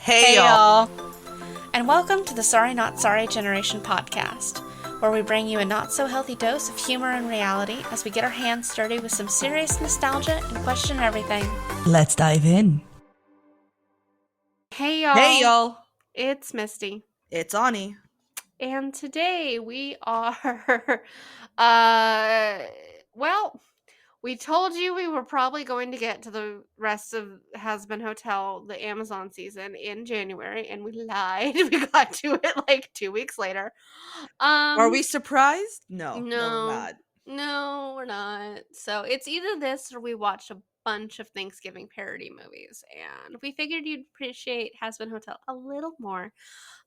Hey y'all, and welcome to the Sorry Not Sorry Generation podcast, where we bring you a not so healthy dose of humor and reality as we get our hands dirty with some serious nostalgia and question everything. Let's dive in. Hey y'all. Hey y'all, It's Misty. it's Ani. And today we are, well, we told you we were probably going to get to the rest of Hazbin Hotel, the Amazon season, in January, and we lied. We got to it like 2 weeks later. Are we surprised? No, we're No, not. no, we're not. So it's either this or we watched a bunch of Thanksgiving parody movies, and we figured you'd appreciate Hazbin Hotel a little more.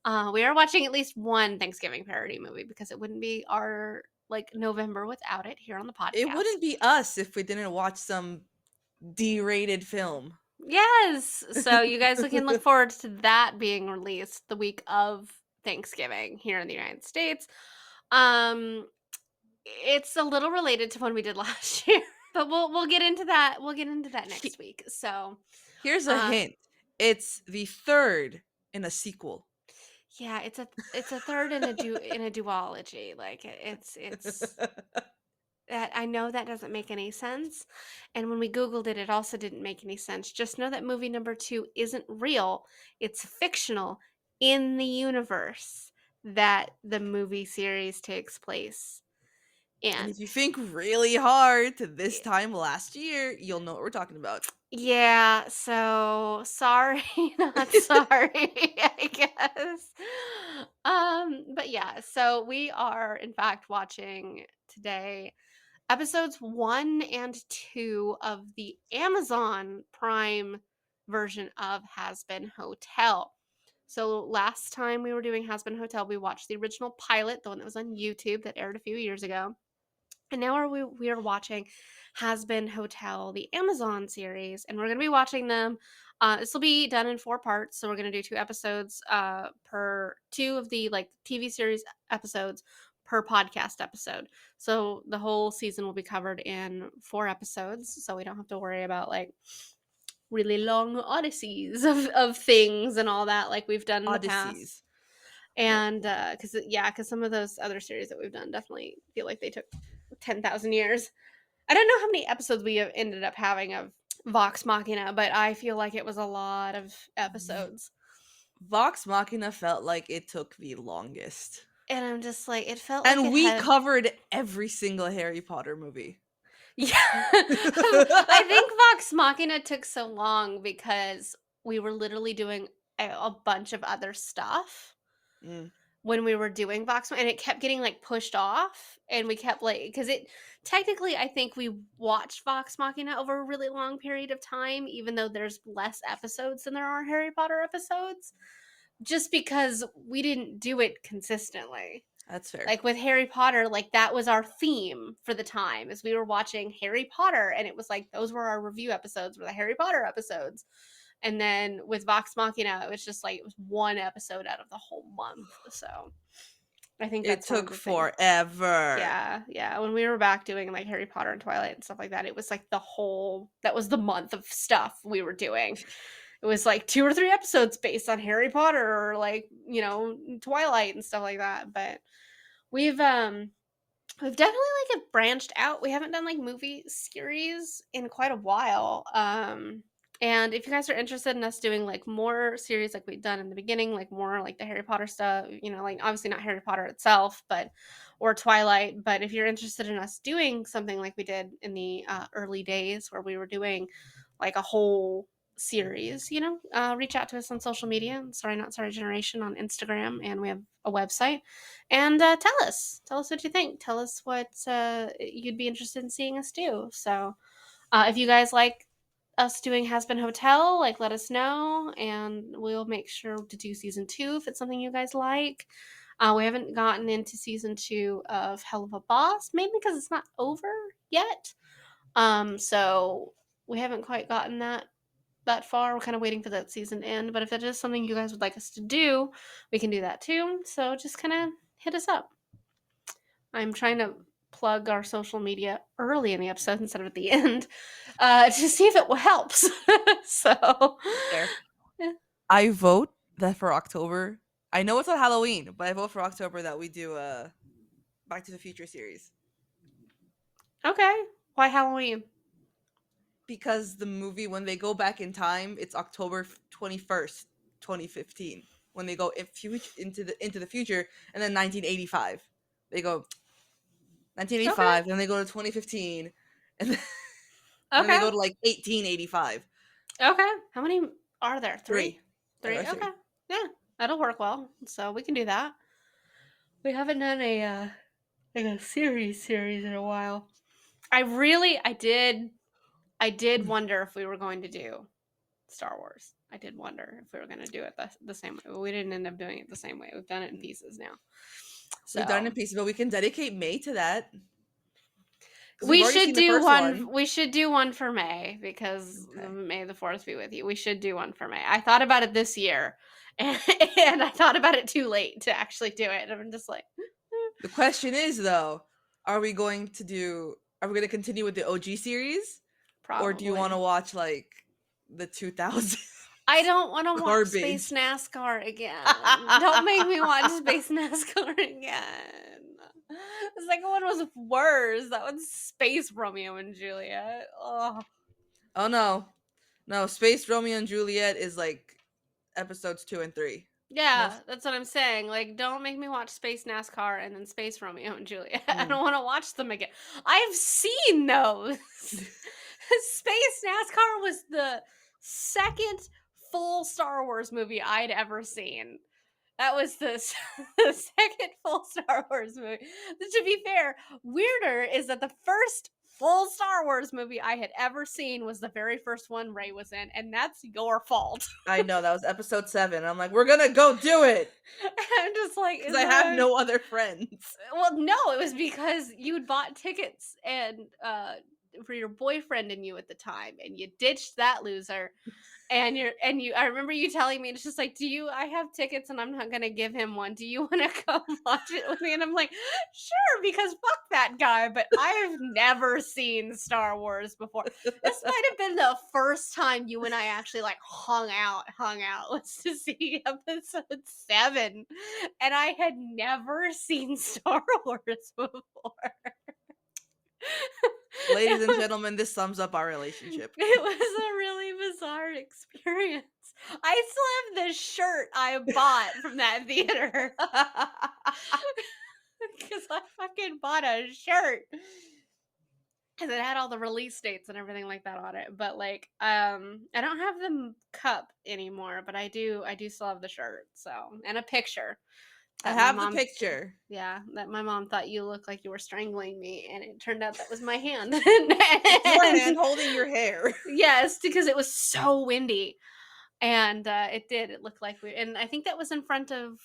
We are watching at least one Thanksgiving parody movie because it wouldn't be our November without it here on the podcast. It wouldn't be us if we didn't watch some D-rated film. Yes. So you guys can look forward to that being released the week of Thanksgiving here in the United States. It's a little related to one we did last year, but we'll get into that. We'll get into that next week. So Here's a hint. It's the third in a sequel. yeah, it's a third in a duology. Like it's that I know that doesn't make any sense. And when we Googled it, it also didn't make any sense. Just know that movie number 2 isn't real. It's fictional in the universe that the movie series takes place. And if you think really hard to this time last year, you'll know what we're talking about. Yeah, so sorry, not sorry, I guess. But yeah, so we are in fact watching today episodes 1 and 2 of the Amazon Prime version of Hazbin Hotel. So last time we were doing Hazbin Hotel, we watched the original pilot, the one that was on YouTube that aired a few years ago. And now we are watching Hazbin Hotel, the Amazon series, and we're going to be watching them. This will be done in 4 parts, so we're going to do 2 episodes per 2 of the TV series episodes per podcast episode. So the whole season will be covered in 4 episodes, so we don't have to worry about really long odysseys of things and all that like we've done in the past. And because some of those other series that we've done definitely feel like they took 10,000 years. I don't know how many episodes we have ended up having of Vox Machina, but I feel like it was a lot of episodes. Vox Machina felt like it took the longest. And I'm just like, it felt and like it we had... covered every single Harry Potter movie. Yeah. I think Vox Machina took so long because we were literally doing a bunch of other stuff. When we were doing Vox, and it kept getting pushed off, and we kept because it technically, I think we watched Vox Machina over a really long period of time, even though there's less episodes than there are Harry Potter episodes, just because we didn't do it consistently. That's fair. With Harry Potter, that was our theme for the time, is we were watching Harry Potter, and it was those were our review episodes, were the Harry Potter episodes. And then with Vox Machina, it was just it was 1 episode out of the whole month. So I think it took forever. Yeah. When we were back doing Harry Potter and Twilight and stuff like that, it was that was the month of stuff we were doing. It was 2 or 3 episodes based on Harry Potter or Twilight and stuff like that. But we've definitely branched out. We haven't done movie series in quite a while. And if you guys are interested in us doing more series we've done in the beginning, more the Harry Potter stuff, obviously not Harry Potter itself, or Twilight, but if you're interested in us doing something like we did in the early days where we were doing a whole series, reach out to us on social media, Sorry Not Sorry Generation on Instagram, and we have a website, and tell us what you think. Tell us what you'd be interested in seeing us do. So if you guys like us doing Hazbin Hotel, let us know, and we'll make sure to do season 2 if it's something you guys like. We haven't gotten into season 2 of Hell of a Boss, mainly because it's not over yet. So we haven't quite gotten that far. We're kind of waiting for that season to end, but if it is something you guys would like us to do, we can do that too. So just kind of hit us up. I'm trying to plug our social media early in the episode instead of at the end to see if it helps. So there. Yeah. I vote that for October. I know it's on Halloween, but I vote for October that we do a Back to the Future series Okay. Why Halloween? because the movie when they go back in time, it's October 21st, 2015. When they go into the future, and then 1985, they go Okay. 1985, then they go to 2015, and then, and then they Okay. go to like 1885. Okay. How many are there? Three? Three. There Three? are Okay. three. Yeah. That'll work well. So we can do that. We haven't done a like a series in a while. I did wonder if we were going to do Star Wars. I did wonder if we were going to do it the same way, but we didn't end up doing it the same way. We've done it in pieces now. We've done it So in pieces, but we can dedicate May to that because we've we already should seen the do first one. one. We should do one for May because Okay. May the 4th be with you. We should do one for May. I thought about it this year, and I thought about it too late to actually do it. I'm just like, The question is though, are we going to do? Are we going to continue with the OG series, or do you want to probably. watch like the 2000 I don't want to watch Space garbage? NASCAR again. Don't make me watch Space NASCAR again. The second one was worse. That one's Space Romeo and Juliet. Oh. Oh no, no! Space Romeo and Juliet is like episodes 2 and 3. Yeah, Most. that's what I'm saying. Like, don't make me watch Space NASCAR and then Space Romeo and Juliet. I Mm. don't want to watch them again. I've seen those. Space NASCAR was the second full Star Wars movie I'd ever seen. That was the second full Star Wars movie. To be fair, weirder is that the first full Star Wars movie I had ever seen was the very first one Ray was in, and that's your fault. I know that was episode 7. I'm like, we're gonna go do it I'm just like, because is I have it? no other friends. Well, no, it was because you'd bought tickets and for your boyfriend and you at the time, and you ditched that loser. And you I remember you telling me, it's just like, I have tickets and I'm not gonna give him one. Do you wanna come watch it with me? And I'm like, sure, because fuck that guy. But I've never seen Star Wars before. This might have been the first time you and I actually like hung out was to see episode 7. And I had never seen Star Wars before. Ladies It and was gentlemen, this sums up our relationship. it was a really bizarre experience. I still have the shirt I bought from that theater because I fucking bought a shirt and it had all the release dates and everything like that on it. But like, I don't have the cup anymore, but I do still have the shirt. So and a picture I that my have the mom, picture. yeah, that my mom thought you looked like you were strangling me, and it turned out that was my hand. It's your hand And holding your hair. yes, because it was so windy. And, it looked like and I think that was in front of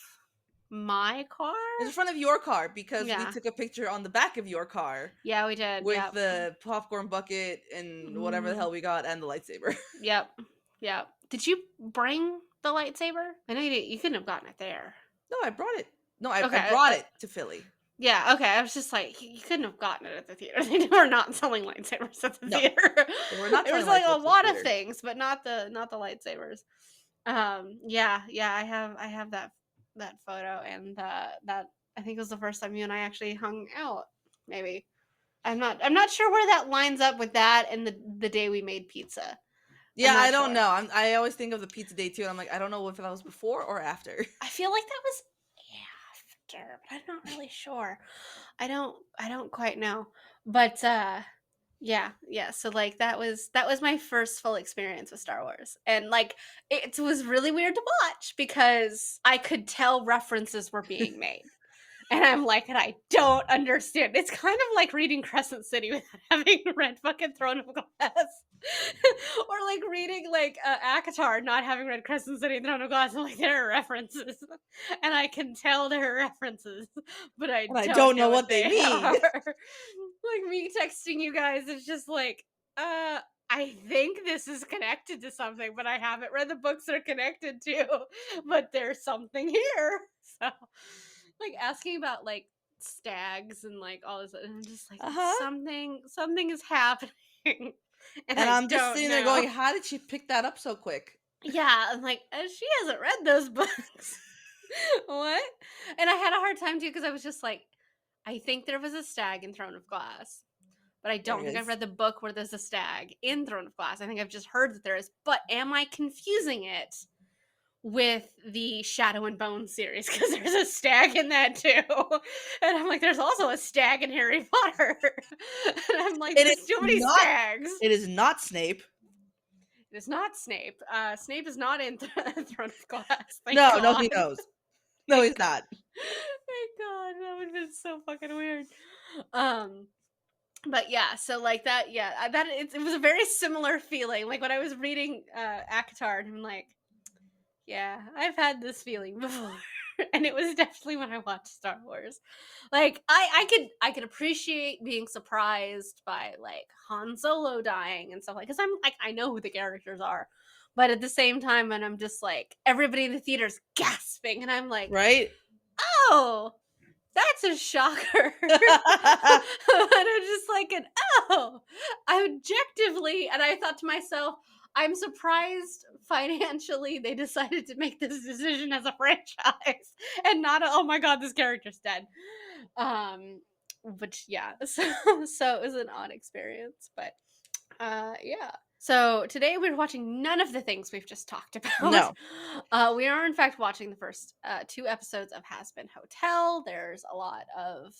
my car? It's in front of your car because we Yeah. took a picture on the back of your car Yeah, we did, with yep. the popcorn bucket and whatever the Mhm. hell we got and the lightsaber. Yep. Yep. Did you bring the lightsaber? I know you couldn't have gotten it there. No, I brought it. No, I Okay, brought it to Philly. yeah, okay, I was just like, you couldn't have gotten it at the theater. They were not selling lightsabers at the No, theater. they were not They were selling selling a lightsabers to the lot of theater. things, but not the lightsabers. Yeah, I have that photo, and that I think was the first time you and I actually hung out. Maybe I'm not sure where that lines up with that and the day we made pizza. I'm Yeah, I not don't sure. know. I always think of the pizza day too, and I'm like, I don't know if that was before or after. I feel like that was after, but I'm not really sure. I don't quite know. But yeah. So like that was my first full experience with Star Wars. And like it was really weird to watch because I could tell references were being made. And I'm like, and I don't understand. It's kind of like reading Crescent City without having read fucking Throne of Glass. Or like reading like Akatar, not having read Crescent City and Throne of Glass. I'm like, there are references. And I can tell there are references, but I And I don't don't know know what what they they mean. are. Like me texting you guys, it's just like, I think this is connected to something, but I haven't read the books they're connected to. But there's something here. So like asking about like stags and like all this, and I'm just like, Uh-huh. something is happening, and And I I'm just don't sitting there know. going, how did she pick that up so quick? Yeah, I'm like, she hasn't read those books." What? And I had a hard time too because I was just like, I think there was a stag in Throne of Glass, but I There don't think I've is. read the book where there's a stag in Throne of Glass. I think I've just heard that there is, but am I confusing it with the Shadow and Bone series? Because there's a stag in that too. And I'm like, there's also a stag in Harry Potter. And I'm like, It is there's too many not stags. it is not Snape. It is not Snape. Snape is not in Throne of Glass. Thank No, no, God. he knows. No, Thank he's not. Thank God, that would have been so fucking weird. Um, but yeah, so like that, yeah, that it was a very similar feeling. Like when I was reading ACOTAR, and I'm like, yeah, I've had this feeling before. And it was definitely when I watched Star Wars. Like I could appreciate being surprised by like Han Solo dying and stuff like, because I'm like, I know who the characters are. But at the same time, and I'm just like, everybody in the theater's gasping, and I'm like, Right? oh, that's a shocker. And I'm just like an oh, objectively, and I thought to myself, I'm surprised financially they decided to make this decision as a franchise and not a, oh my god, this character's dead. Um, but yeah, so it was an odd experience, but yeah. So today we're watching none of the things we've just talked about. No. We are in fact watching the first two episodes of Hazbin Hotel. There's a lot of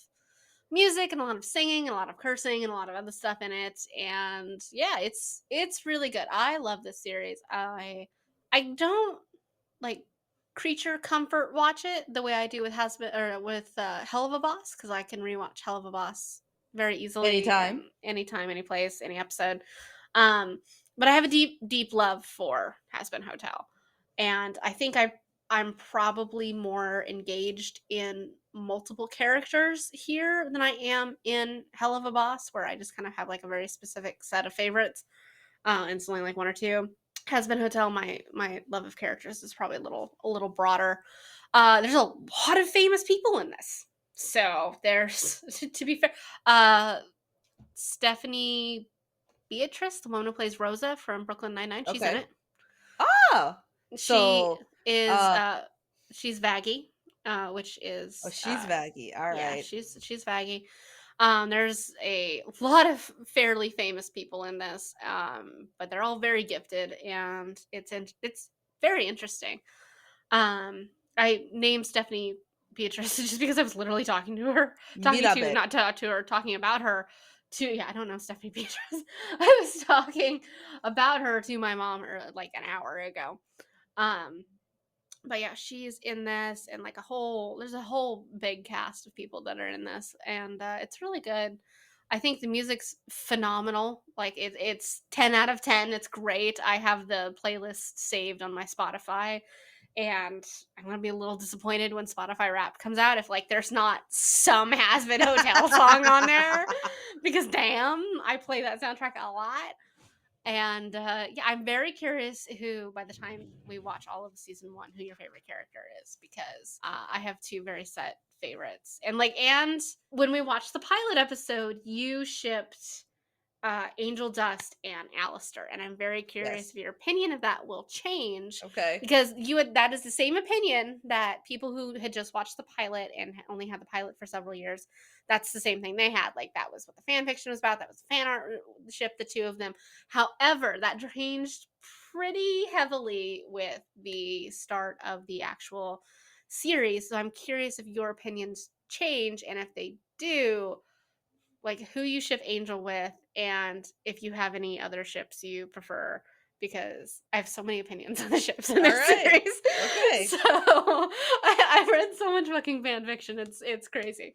music and a lot of singing and a lot of cursing and a lot of other stuff in it, and yeah, it's really good. I love this series. I don't like creature comfort watch it the way I do with Husband or with Hell of a Boss, because I can rewatch Hell of a Boss very easily and Anytime. anytime, any place, any episode. Um, but I have a deep love for Hazbin Hotel, and I think I'm probably more engaged in multiple characters here than I am in Hell of a Boss, where I just kind of have like a very specific set of favorites, and it's only like one or two. Hazbin Hotel, my love of characters is probably a little broader. There's a lot of famous people in this, so there's to be fair, Stephanie Beatrice, the woman who plays Rosa from Brooklyn Nine-Nine, she's in Okay. it. Ah. She So, is uh she's Vaggie, which oh, is she's Vaggie. All yeah, right. she's Vaggie. There's a lot of fairly famous people in this, but they're all very gifted, and it's very interesting. I named Stephanie Beatrice just because I was literally talking to her, talking to Mirabel. not to her, talking about her. To yeah, I don't know Stephanie Beatrice. I was talking about her to my mom like an hour ago. Um, but yeah, she's in this, and like there's a whole big cast of people that are in this, and it's really good. I think the music's phenomenal. Like it's 10 out of 10. It's great. I have the playlist saved on my Spotify, and I'm gonna be a little disappointed when Spotify Wrapped comes out if like there's not some Hazbin Hotel song on there, because damn, I play that soundtrack a lot. And yeah, I'm very curious who, by the time we watch all of season one, who your favorite character is, because I have two very set favorites. And when we watched the pilot episode, you shipped Angel Dust and Alistair, and I'm very curious Yes. if your opinion of that will change, Okay. because that is the same opinion that people who had just watched the pilot and only had the pilot for several years, that's the same thing they had. Like that was what the fan fiction was about. That was fan art ship the two of them. However, that changed pretty heavily with the start of the actual series. So I'm curious if your opinions change, and if they do, like who you ship Angel with, and if you have any other ships you prefer, because I have so many opinions on the ships in All this right. series. Okay. So I've read so much fucking fan fiction. It's crazy.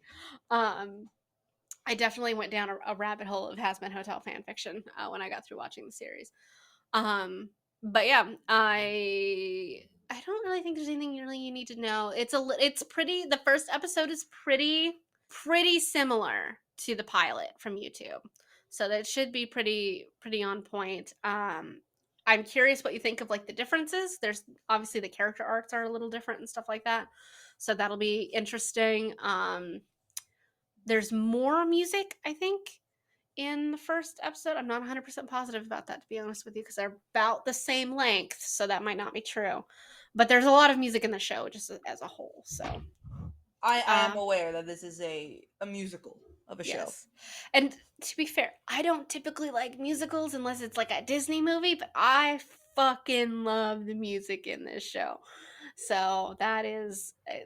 Um, I definitely went down a rabbit hole of Hazbin Hotel fan fiction when I got through watching the series. But yeah, I don't really think there's anything really you need to know. It's pretty. The first episode is pretty similar to the pilot from YouTube, so that should be pretty on point. I'm curious what you think of like the differences. There's obviously the character arcs are a little different and stuff like that, so that'll be interesting. There's more music, I think, in the first episode. I'm not 100% positive about that, to be honest with you, because they're about the same length, so that might not be true. But there's a lot of music in the show, just as a whole. So, I am uh, aware that this is a musical of a show. yes. And to be fair, I don't typically like musicals unless it's like a Disney movie, but I fucking love the music in this show. So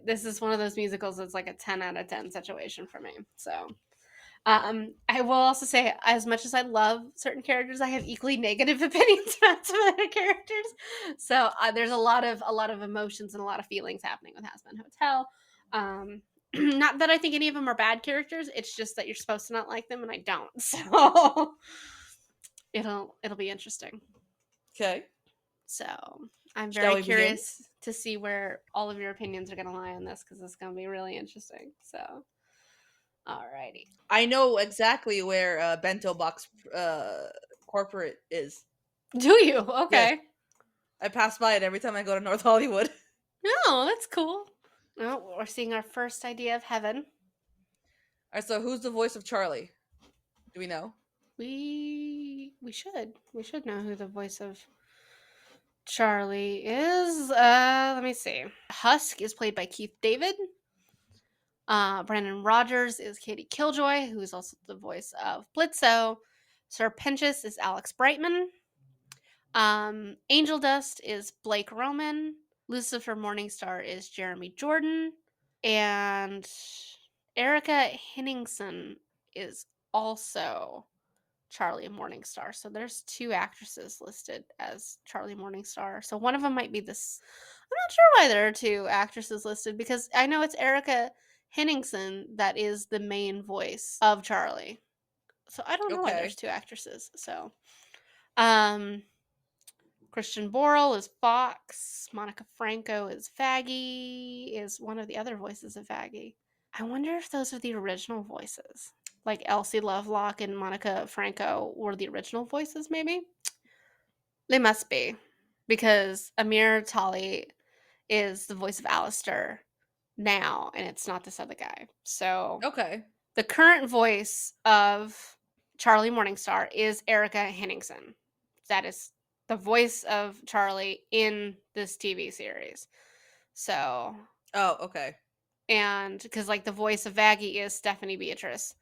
this is one of those musicals that's like a 10 out of 10 situation for me. So I will also say, as much as I love certain characters, I have equally negative opinions about some other characters. So there's a lot of emotions and a lot of feelings happening with Hazbin Hotel. Not that I think any of them are bad characters. It's just that you're supposed to not like them, and I don't. So it'll be interesting. Okay. So I'm Shall very we begin? curious to see where all of your opinions are going to lie on this because it's going to be really interesting. So, alrighty. I know exactly where Bento Box corporate is. Do you? Yes, Okay. I pass by it every time I go to North Hollywood. Oh, that's cool. Oh, we're seeing our first idea of heaven. All right, so who's the voice of Charlie? Do we know? We should know who the voice of Charlie is. Let me see. Husk is played by Keith David. Brandon Rogers is Katie Killjoy, who is also the voice of Blitzo. Sir Pentious is Alex Brightman. Angel Dust is Blake Roman. Lucifer Morningstar is Jeremy Jordan. And Erica Henningsen is also Charlie Morningstar. So there's two actresses listed as Charlie Morningstar. So one of them might be this. I'm not sure why there are two actresses listed because I know it's Erica Henningsen that is the main voice of Charlie. So I don't know why there's Okay. two actresses. So, um, Christian Borle is Fox. Monica Franco is Faggy. Is one of the other voices of Faggy. I wonder if those are the original voices. Like Elsie Lovelock and Monica Franco were the original voices, maybe? They must be. Because Amir Tali is the voice of Alistair now, and it's not this other guy. So Okay. the current voice of Charlie Morningstar is Erica Henningsen. That is the voice of Charlie in this TV series. So, Oh, okay. and because like the voice of Vaggie is Stephanie Beatrice.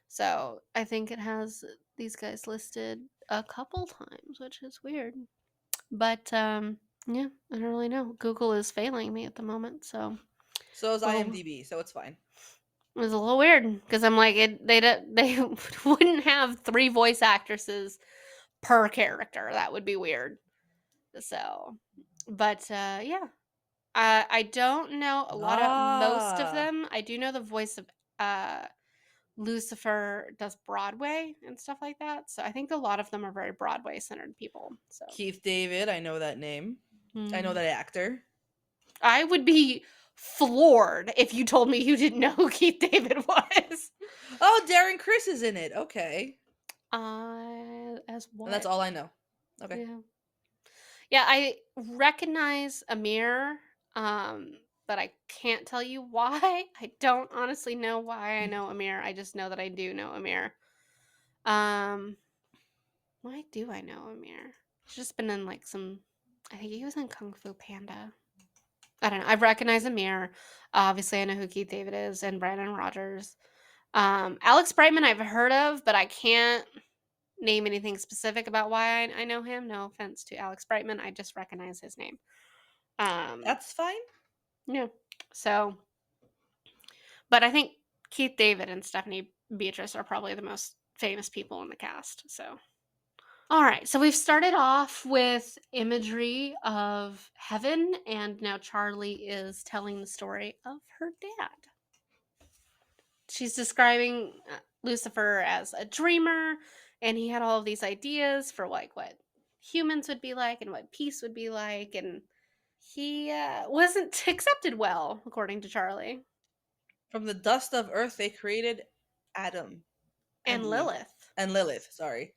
So I think it has these guys listed a couple times, which is weird. But yeah, I don't really know. Google is failing me at the moment, so So is well, IMDb, so it's fine. it was a little weird because I'm like they wouldn't have three voice actresses per character. That would be weird. So, but yeah, I don't know a lot of most of Ah. them. I do know the voice of uh Lucifer does Broadway and stuff like that. So I think a lot of them are very Broadway centered people. So Keith David, I know that name. I know hmm. that actor. I would be floored if you told me you didn't know who Keith David was. Oh, Darren Criss is in it. Okay. As And that's what? all I know. Okay. Yeah. Yeah, I recognize Amir, but I can't tell you why. I don't honestly know why I know Amir. I just know that I do know Amir. Um, why do I know Amir? He's just been in like some. I think he was in Kung Fu Panda. I don't know. I recognize Amir. Obviously, I know who Keith David is and Brandon Rogers. Alex Brightman, I've heard of, but I can't name anything specific about why I know him. No offense to Alex Brightman. I just recognize his name. Um, That's fine. yeah. So, but I think Keith David and Stephanie Beatrice are probably the most famous people in the cast. So, all right. So we've started off with imagery of heaven, and now Charlie is telling the story of her dad. She's describing Lucifer as a dreamer, and he had all of these ideas for like what humans would be like and what peace would be like, and he wasn't accepted well, according to Charlie From the dust of earth, they created Adam and and Eve Lilith. and Lilith. Sorry.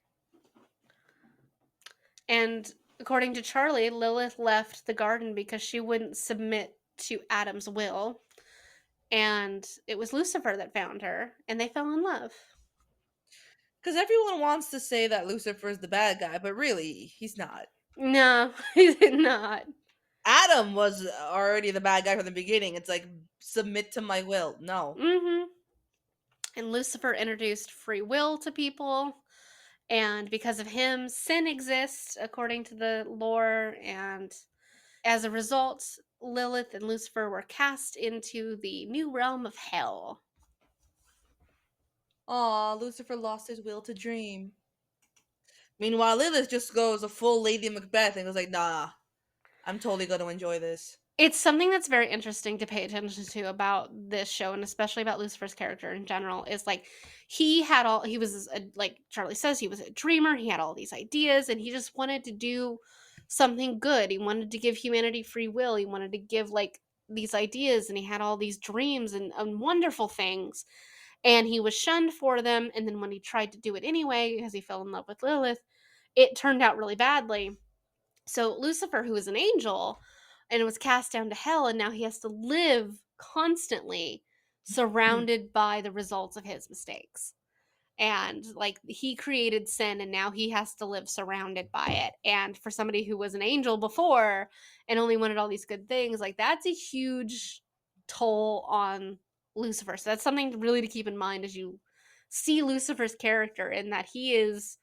And according to Charlie, Lilith left the garden because she wouldn't submit to Adam's will, and it was Lucifer that found her, and they fell in love. Because everyone wants to say that Lucifer is the bad guy, but really, he's not. No, he did not. Adam was already the bad guy from the beginning. It's like, submit to my will. No. Mhm. And Lucifer introduced free will to people, and because of him, sin exists according to the lore, and as a result, Lilith and Lucifer were cast into the new realm of hell. Aw, Lucifer lost his will to dream. Meanwhile, Lilith just goes a full Lady Macbeth and goes like, nah, I'm totally gonna enjoy this. It's something that's very interesting to pay attention to about this show, and especially about Lucifer's character in general, is like he was like Charlie says, he was a dreamer. He had all these ideas, and he just wanted to do something good. He wanted to give humanity free will. He wanted to give like these ideas, and he had all these dreams and wonderful things. And he was shunned for them. And then when he tried to do it anyway, because he fell in love with Lilith, it turned out really badly. So Lucifer, who was an angel and was cast down to hell, and now he has to live constantly surrounded by the results of his mistakes. And like he created sin and now he has to live surrounded by it. And for somebody who was an angel before and only wanted all these good things, like that's a huge toll on Lucifer. So that's something really to keep in mind as you see Lucifer's character, in that he is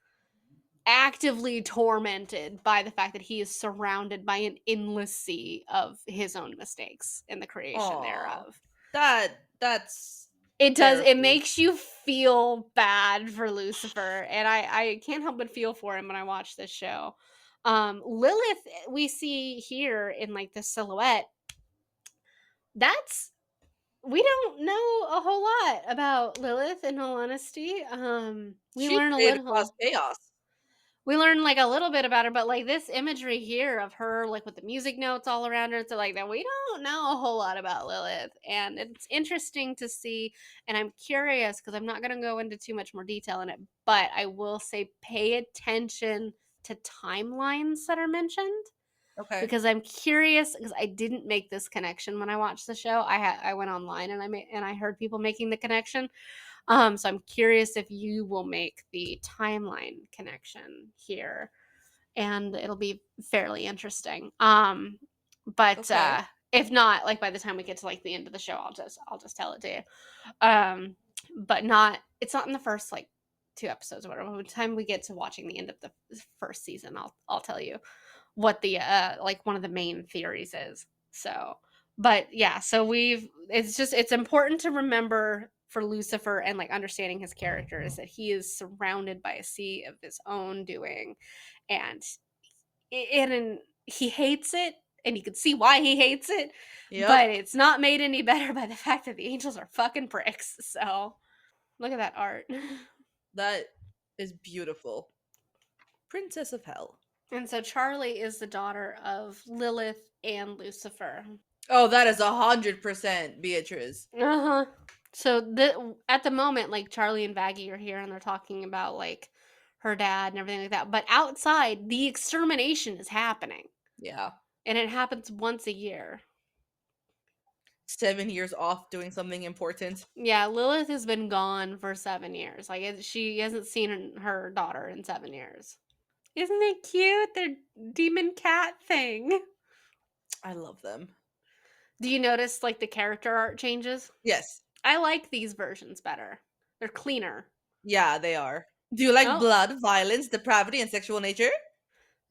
actively tormented by the fact that he is surrounded by an endless sea of his own mistakes in the creation Aw, thereof. that's It terrible. makes you feel bad for Lucifer, and I can't help but feel for him when I watch this show. Lilith, we see here in like the silhouette, that's we don't know a whole lot about Lilith, in all honesty. We She's learn a there to cause little. chaos. We learned, like, a little bit about her, but, like, this imagery here of her, like, with the music notes all around her and stuff like that, we don't know a whole lot about Lilith, and it's interesting to see, and I'm curious because 'cause I'm not gonna go into too much more detail in it, but I will say pay attention to timelines that are mentioned, Okay. because I'm curious, because I didn't make this connection when I watched the show. I went online and I heard people making the connection, so I'm curious if you will make the timeline connection here, and it'll be fairly interesting. But Okay. if not, like by the time we get to like the end of the show, I'll just tell it to you. Um, but not it's not in the first like 2 episodes or whatever. By the time we get to watching the end of the first season, I'll tell you what the like one of the main theories is. So, but yeah, so it's important to remember for Lucifer and like understanding his character is that he is surrounded by a sea of his own doing, and and he hates it, and you can see why he hates it, Yep. but it's not made any better by the fact that the angels are fucking pricks. So look at that art. That is beautiful. Princess of Hell. And so Charlie is the daughter of Lilith and Lucifer. Oh, that is 100% Beatrice. Uh-huh. So at the moment, like Charlie and Vaggie are here and they're talking about like her dad and everything like that. But outside, the extermination is happening. Yeah. And it happens once a year. 7 years off doing something important. Yeah, Lilith has been gone for 7 years. Like she hasn't seen her daughter in 7 years. Isn't it cute? Their demon cat thing. I love them. Do you notice like the character art changes? Yes. I like these versions better. They're cleaner. Yeah, they are. Do you like Oh, blood, violence, depravity, and sexual nature?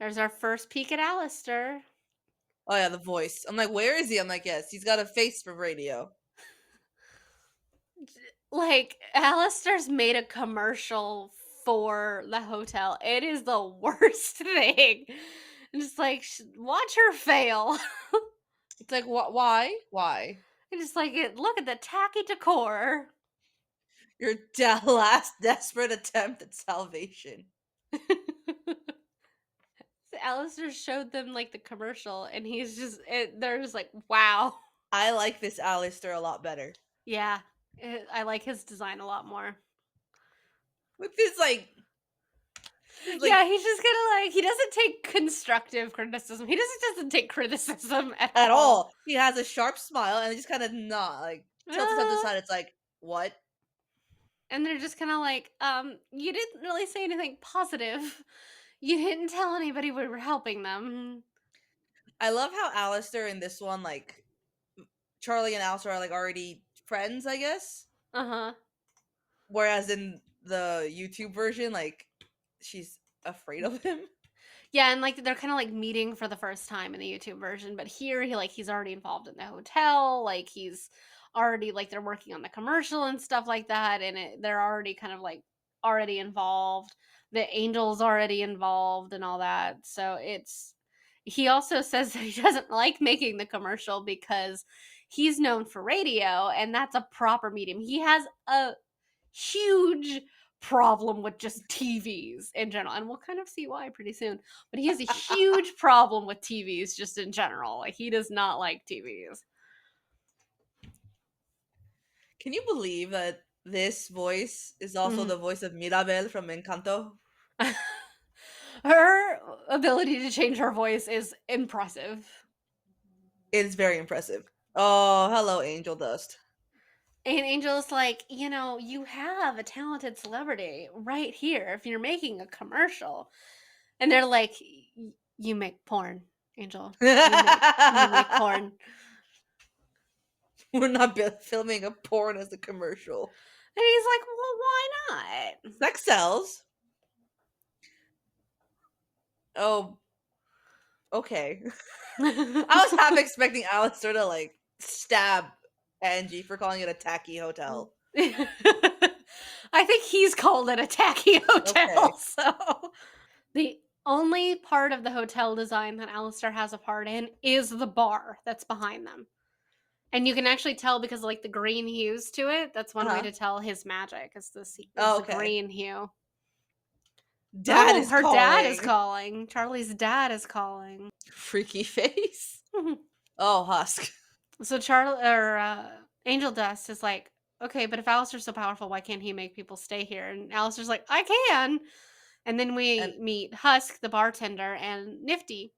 there's our first peek at Alistair. Oh yeah, the voice. I'm like, where is he? I'm like, yes, he's got a face for radio. Like, Alistair's made a commercial for the hotel. It is the worst thing. And just like, watch her fail. It's like, what? Why? Why? And just like, look at the tacky decor. Your last desperate attempt at salvation. Alistair showed them like the commercial, and they're just like, wow. I like this Alistair a lot better. Yeah, I like his design a lot more. With his Yeah, he's just gonna like he doesn't take constructive criticism. He doesn't take criticism at at all. all. He has a sharp smile and just kind of not like tilts his head to the Uh, side. It's like, what? And they're just kinda like, you didn't really say anything positive. You didn't tell anybody we were helping them." I love how Alistair in this one, like, Charlie and Alistair are, like, already friends, I guess? Uh-huh. Whereas in the YouTube version, like, she's afraid of him. Yeah, and, like, they're kinda, like, meeting for the first time in the YouTube version, but here, he's already involved in the hotel, like, he's already like, they're working on the commercial and stuff like that, and they're already kind of, like, already involved. The angel's already involved and all that, so it's he also says that he doesn't like making the commercial because he's known for radio, and that's a proper medium. He has a huge problem with just TVs in general, and we'll kind of see why pretty soon. But he has a huge problem with TVs just in general. Like he does not like TVs. Can you believe that this voice is also Mhm. the voice of Mirabel from Encanto? Her ability to change her voice is impressive. It's very impressive. Oh, hello, Angel Dust. And Angel's like, you have a talented celebrity right here if you're making a commercial. And they're like, You make porn, Angel. You make porn." We're not filming a porn as a commercial. And he's like, "Well, why not?" Sex sells. Oh, okay. I was half expecting Alistair to like stab Angie for calling it a tacky hotel. I think he's called it a tacky Okay. hotel, so the only part of the hotel design that Alistair has a part in is the bar that's behind them. And you can actually tell because, like, the green hues to it, that's one way Uh-huh. to tell his magic is Oh, the okay. green hue. Dad Oh, is her dad is calling. calling. Charlie's dad is calling. Freaky face. Oh, Husk. So Charlie or Angel Dust is like, okay, but if Alistair's so powerful, why can't he make people stay here? And Alistair's like, I can. And then And we meet Husk, the bartender, and Nifty,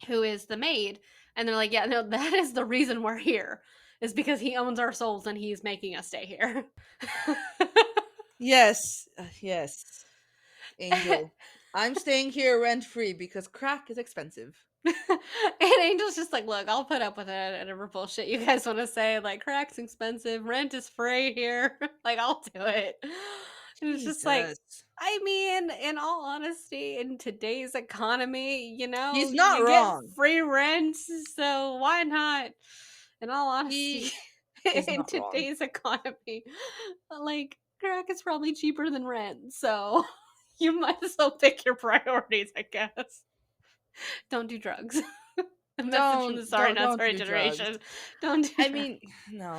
who is the maid. And they're like, yeah, no, that is the reason we're here, is because he owns our souls and he's making us stay here. yes, yes, Angel. I'm staying here rent free because crack is expensive. And Angel's just like, look, I'll put up with it, whatever bullshit you guys want to say. Like, crack's expensive, rent is free here. Like, I'll do it. And it's just like, Jesus. I mean, in all honesty, in today's economy, He's not you get wrong. free rent, so why not? In all honesty, He is in not wrong. today's economy, like, crack is probably cheaper than rent, so you might as well pick your priorities, I guess. Don't do drugs. A message from the Don't sorry don't not don't sorry do drugs. generation. Don't do I drugs. mean, no.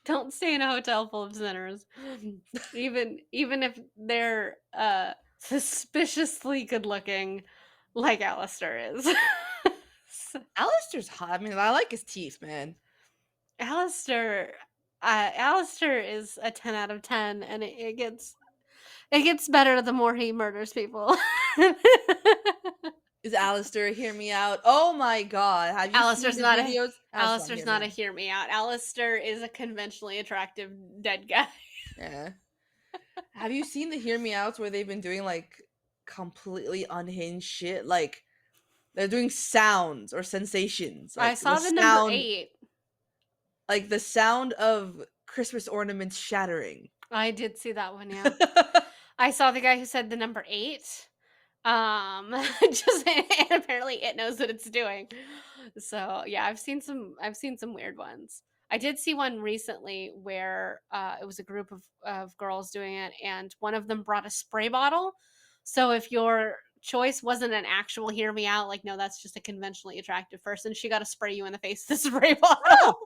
Don't stay in a hotel full of sinners. Even if they're suspiciously good looking like Alistair is. So, Alistair's hot. I mean, I like his teeth, man. Alistair Alistair is a 10 out of 10 and it gets better the more he murders people. Is Alistair hear me out? Oh my god. Have you seen Alistair's the not a videos? Alistair's not Alistair's hear me not a out. hear me out. Alistair is a conventionally attractive dead guy. Yeah. Have you seen the hear me outs where they've been doing like completely unhinged shit? Like they're doing sounds or sensations. I saw the number 8. Like the sound of Christmas ornaments shattering. I did see that one, yeah. I saw the guy who said the number 8. Just and apparently it knows what it's doing. So, yeah, I've seen some weird ones. I did see one recently where it was a group of girls doing it, and one of them brought a spray bottle. So if your choice wasn't an actual hear me out, like no, that's just a conventionally attractive person, she got to spray you in the face with a spray Oh, bottle.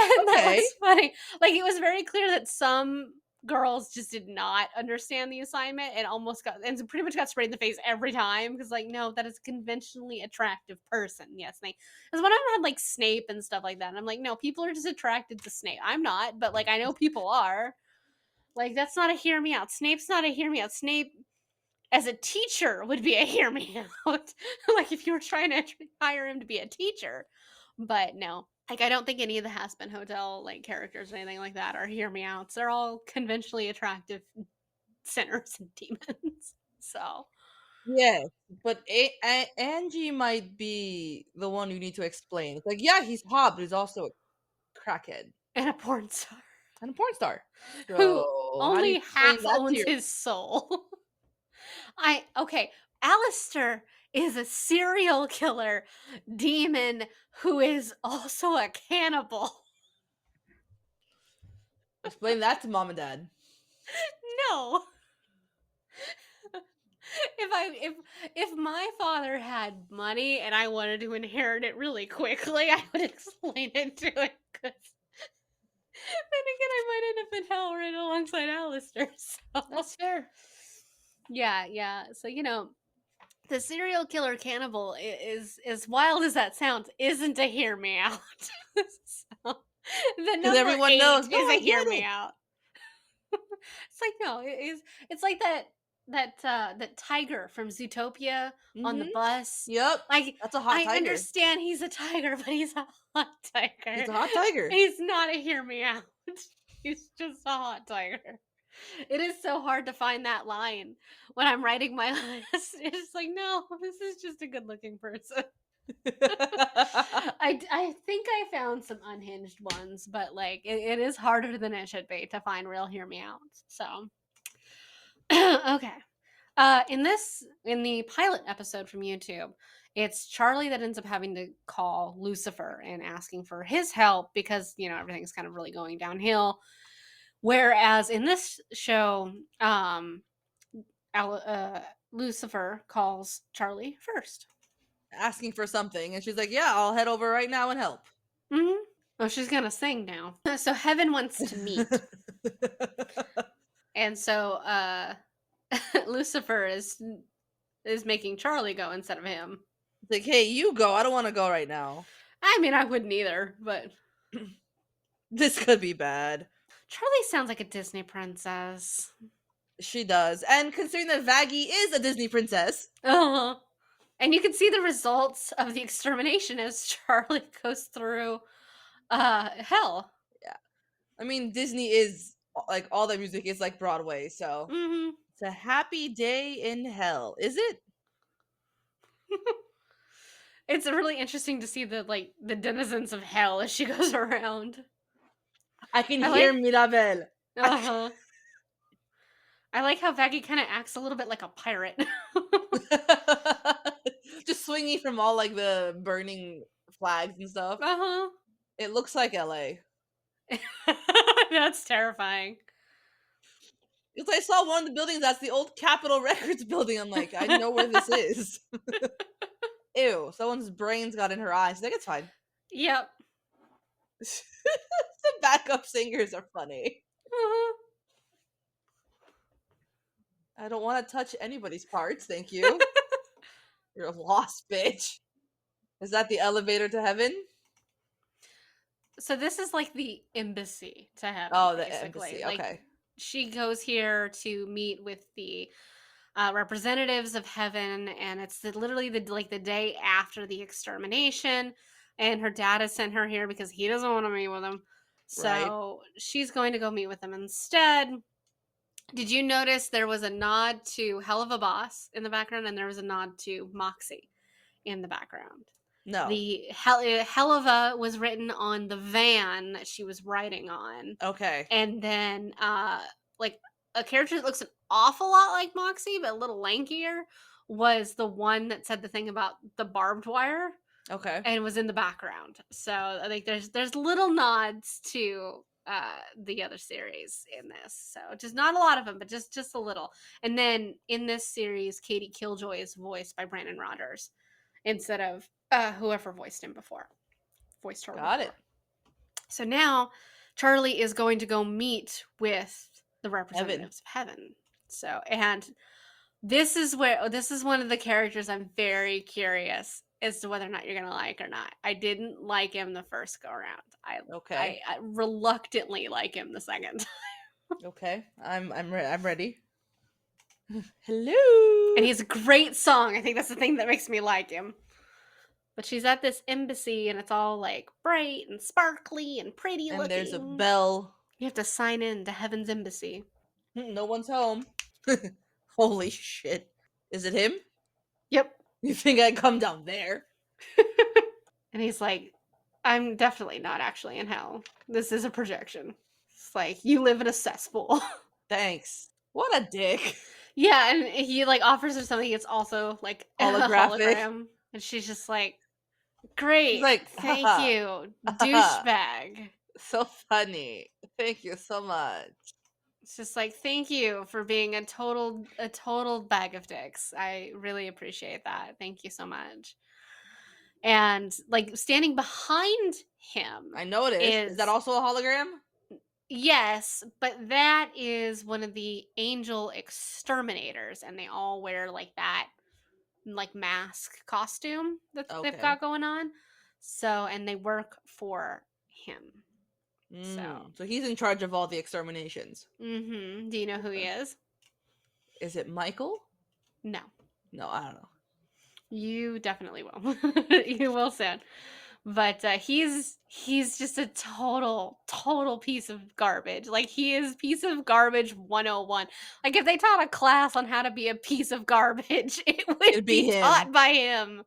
And that okay. was funny. Like it was very clear that some girls just did not understand the assignment and almost got and pretty much got sprayed in the face every time because like no, that is a conventionally attractive person. Yes, they because one of them had like Snape and stuff like that. And I'm like, no, people are just attracted to Snape. I'm not, but like I know people are. Like that's not a hear me out. Snape's not a hear me out. Snape as a teacher would be a hear me out. Like if you were trying to hire him to be a teacher. But no. Like, I don't think any of the Hazbin Hotel, like, characters or anything like that are hear me outs. They're all conventionally attractive sinners and demons. So, Yes, but Angie might be the one you need to explain. It's like, yeah, he's hot, but he's also a crackhead and a porn star and a porn star. who So how do you only explain half that to owns your his soul. Okay, Alistair is a serial killer demon who is also a cannibal. explain that to mom and dad? No. If my father had money and I wanted to inherit it really quickly, I would explain it to him, 'cause then again, I might end up in hell right alongside Alistair, so That's fair. yeah, yeah. So, the serial killer cannibal is as wild as that sounds, isn't a hear me out. So, the Because number everyone 8 knows. No, is I a hear get me it. out. It's like, no, it's like that tiger from Zootopia on the Mm-hmm. bus. Yep. Like, That's a hot I tiger. understand he's a tiger, but he's a hot He's tiger. a hot tiger. He's not a hear me out. He's just a hot tiger. It is so hard to find that line when I'm writing my list. It's like, no, this is just a good looking person. I think I found some unhinged ones, but like it is harder than it should be to find real hear me out. So okay. In the pilot episode from YouTube, it's Charlie that ends up having to call Lucifer and asking for his help because, everything's kind of really going downhill. Whereas in this show, Lucifer calls Charlie first. Asking for something, and she's like, "Yeah, I'll head over right now and help." Hmm. Oh, she's gonna sing now. So Heaven wants to meet, and so Lucifer is making Charlie go instead of him. It's like, "Hey, you go. I don't want to go right now. I mean, I wouldn't either, but This could be bad." Charlie sounds like a Disney princess. She does, and considering that Vaggie is a Disney princess, Uh-huh. And you can see the results of the extermination as Charlie goes through hell. yeah. I mean, Disney is like all their music is like Broadway, so Hmm. it's a happy day in hell. Is it? It's really interesting to see the denizens of hell as she goes around. I can I hear like Mirabel. uh-huh. I like how Vaggie kind of acts a little bit like a pirate. Just swinging from all like the burning flags and stuff. Uh-huh. It looks like LA. That's terrifying. Because I saw one of the buildings that's the old Capitol Records building. I'm like, I know where this is. Ew, someone's brains got in her eyes. Like, it's fine. Yep. The backup singers are funny. Uh-huh. I don't want to touch anybody's parts, thank you. You're a lost bitch. Is that the elevator to heaven? So this is like the embassy to heaven, Oh, the basically. embassy. Like, Okay. she goes here to meet with the representatives of heaven, and it's literally the day after the extermination. And her dad has sent her here because he doesn't want to meet with them. Right. So she's going to go meet with them instead. Did you notice there was a nod to Hell of a Boss in the background, and there was a nod to Moxie in the background? No. The Helava was written on the van that she was riding on. Okay. And then like a character that looks an awful lot like Moxie, but a little lankier, was the one that said the thing about the barbed wire Okay. and was in the background. So I think there's little nods to the other series in this. So just not a lot of them, but just a little. And then in this series, Katie Killjoy is voiced by Brandon Rogers instead of whoever voiced her Got before. it. So now Charlie is going to go meet with the Heaven. representatives of heaven. So, and this is one of the characters I'm very curious as to whether or not you're gonna like or not. I didn't like him the first go around. Okay. I reluctantly like him the second. Okay. I'm ready. Hello. And he has a great song. I think that's the thing that makes me like him. But she's at this embassy and it's all like bright and sparkly and pretty And there's a looking. bell. You have to sign in to Heaven's Embassy. No one's home. Holy shit. Is it him? Yep. You think I'd come down there? And he's like, I'm definitely not actually in hell. This is a projection. It's like, you live in a cesspool. Thanks. What a dick. Yeah, and he like offers her something that's also like a Holographic. hologram. And she's just like, He's great, like, thank haha. you, Haha. douchebag. So funny. Thank you so much. It's just like, thank you for being a total bag of dicks. I really appreciate that. Thank you so much. And like standing behind him I noticed. Is that is also a hologram? yes, but that is one of the angel exterminators, and they all wear like that like mask costume that they've Okay. got going on. So, and they work for him. So, So he's in charge of all the exterminations. do you know who he is? Is it Michael? No. No, I don't know. You definitely will. You will soon. But he's just a total piece of garbage. Like he is piece of garbage 101. Like if they taught a class on how to be a piece of garbage, it would It'd be be him. taught by him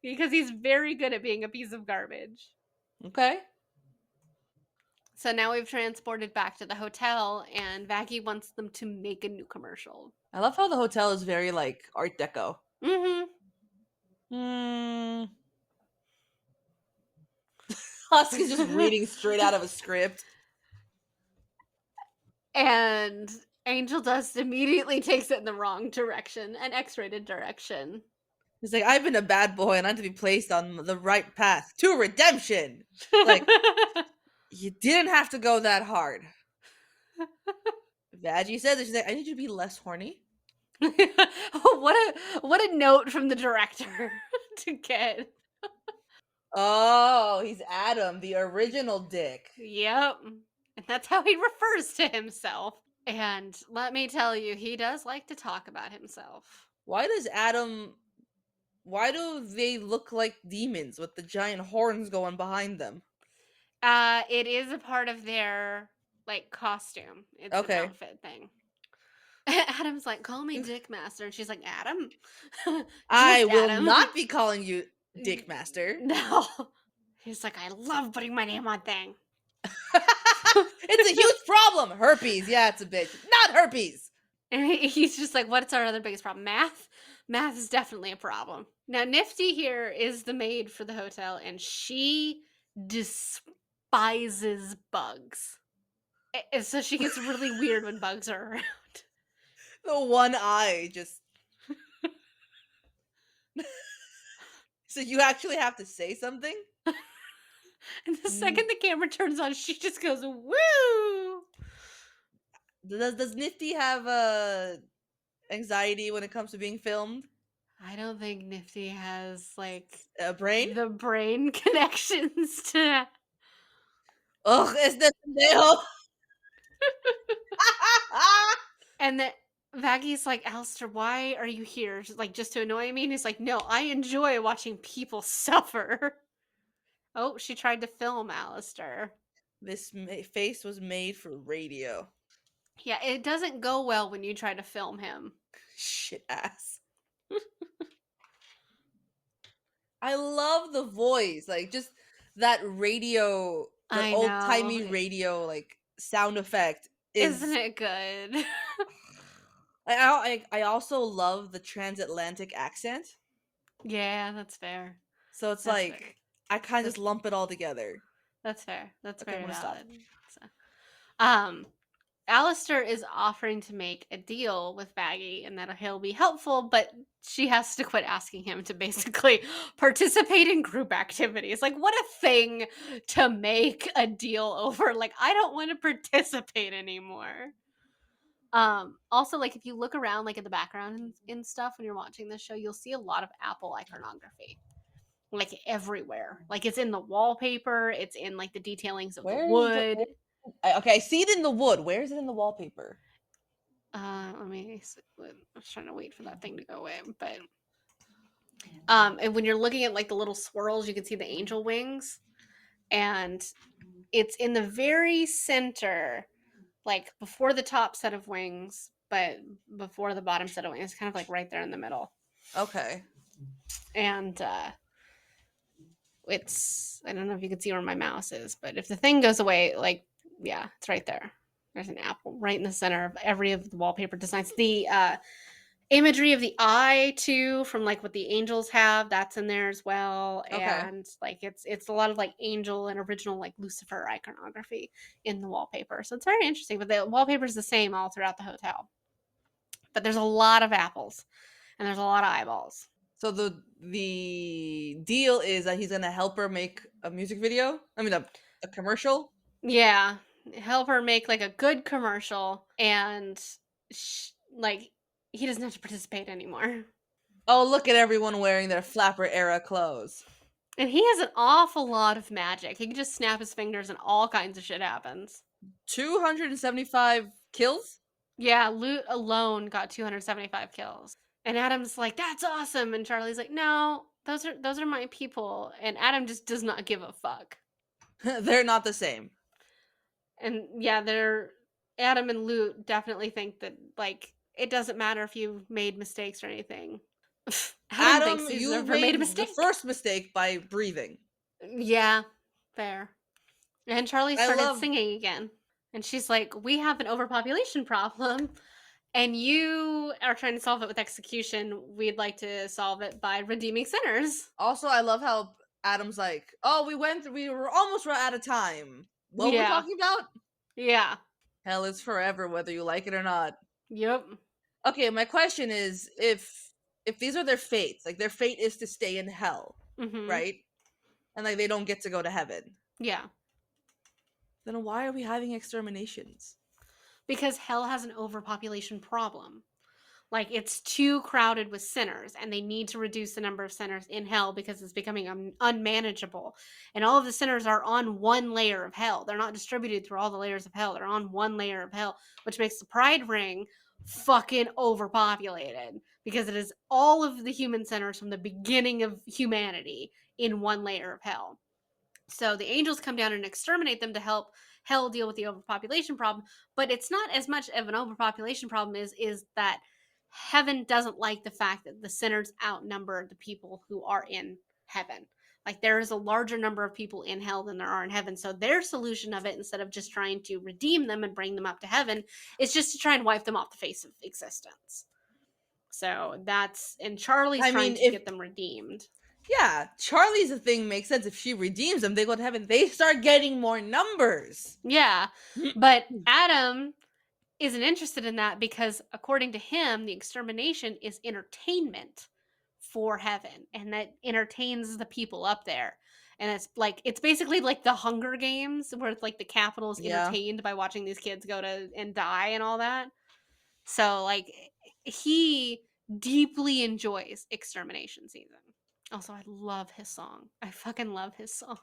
because he's very good at being a piece of garbage. Okay. So now we've transported back to the hotel and Vaggie wants them to make a new commercial. I love how the hotel is very like Art Deco. Mhm. Hmm. Husky's just reading straight out of a script. And Angel Dust immediately takes it in the wrong direction, an X-rated direction. He's like, I've been a bad boy and I'm to be placed on the right path to redemption. Like, you didn't have to go that hard. Vaggie says it. She's like, I need you to be less horny. what a note from the director to get. Oh, he's Adam, the original dick. Yep. And that's how he refers to himself. And let me tell you, he does like to talk about himself. Why does Adam. Why do they look like demons with the giant horns going behind them? It is a part of their like costume. It's an Okay. outfit thing. Adam's like, call me Dick Master. And she's like, Adam? I Just will Adam. not be calling you Dick Master. No. He's like, I love putting my name on thing. It's a huge problem. Herpes. Yeah, it's a bitch. Not herpes. And he's just like, what's our other biggest problem? Math? Math is definitely a problem. Now, Nifty here is the maid for the hotel, and she despises bugs. And so she gets really weird when bugs are around. The one eye just. So you actually have to say something? And the second the camera turns on, she just goes, woo! Does Nifty have anxiety when it comes to being filmed? I don't think Nifty has, like, A brain? the brain connections to. Ugh, it's the nail. And that Vaggie's like, Alistair, why are you here? Like, just to annoy me? And he's like, no, I enjoy watching people suffer. Oh, she tried to film Alistair. This face was made for radio. Yeah, it doesn't go well when you try to film him. Shit ass. I love the voice, like just that radio, that I old timey know. radio, like sound effect Isn't is. it good? I also love the transatlantic accent, Yeah, that's fair. so it's That's like fair. I kind of just lump it all together. That's fair. That's Okay, I'm very gonna stop. valid. So, Alistair is offering to make a deal with Baggy and that he'll be helpful, but she has to quit asking him to basically participate in group activities. Like, what a thing to make a deal over. Like, I don't want to participate anymore. Also, like, if you look around, like, at the background and stuff when you're watching this show, you'll see a lot of Apple iconography. Like, everywhere. Like, it's in the wallpaper, it's in, like, the detailings of the Where's the? wood. Okay, I see it in the wood. Where is it in the wallpaper? Let me. I was trying to wait for that thing to go away, but And when you're looking at like the little swirls, you can see the angel wings, and it's in the very center, like before the top set of wings, but before the bottom set of wings, kind of like right there in the middle. Okay. And it's, I don't know if you can see where my mouse is, but if the thing goes away, like, yeah, it's right there. There's an apple right in the center of every of the wallpaper designs. The imagery of the eye too, from like what the angels have, that's in there as well. Okay. And like it's a lot of like angel and original like Lucifer iconography in the wallpaper. So it's very interesting. But the wallpaper is the same all throughout the hotel. But there's a lot of apples and there's a lot of eyeballs. So the deal is that he's gonna help her make a music video. I mean, a commercial. Yeah, help her make like a good commercial, and like he doesn't have to participate anymore. Oh, look at everyone wearing their flapper era clothes. And he has an awful lot of magic. He can just snap his fingers and all kinds of shit happens. 275 kills. Yeah, Loot alone got 275 kills. And Adam's like, "That's awesome." And Charlie's like, "No, those are my people." And Adam just does not give a fuck. They're not the same. And yeah, they're Adam and Loot definitely think that like it doesn't matter if you made mistakes or anything. Adam thinks Adam, he's you never made a made the mistake. first mistake by breathing. Yeah, fair. And Charlie I started love. singing again. And she's like, "We have an overpopulation problem, and you are trying to solve it with execution. We'd like to solve it by redeeming sinners." Also, I love how Adam's like, "Oh, we were almost out of time. What were we Yeah. talking about? Yeah. Hell is forever, whether you like it or not." Yep. Okay, my question is, if these are their fates, like their fate is to stay in hell, Mhm. right? And like they don't get to go to heaven. Yeah. Then why are we having exterminations? Because hell has an overpopulation problem. Like it's too crowded with sinners, and they need to reduce the number of sinners in hell because it's becoming unmanageable. And all of the sinners are on one layer of hell. They're not distributed through all the layers of hell. They're on one layer of hell, which makes the Pride Ring fucking overpopulated because it is all of the human sinners from the beginning of humanity in one layer of hell. So the angels come down and exterminate them to help hell deal with the overpopulation problem. But it's not as much of an overpopulation problem is that heaven doesn't like the fact that the sinners outnumber the people who are in heaven. Like there is a larger number of people in hell than there are in heaven. So their solution of it, instead of just trying to redeem them and bring them up to heaven, is just to try and wipe them off the face of existence. So that's, and Charlie's I trying mean, to if get them redeemed. yeah, Charlie's thing makes sense. If she redeems them, they go to heaven. They start getting more numbers. Yeah. But Adam isn't interested in that because, according to him, the extermination is entertainment for heaven, and that entertains the people up there. And it's like it's basically like the Hunger Games, where it's like the capital is Yeah. entertained by watching these kids go to and die and all that. So like he deeply enjoys extermination season. Also, I love his song. I fucking love his song.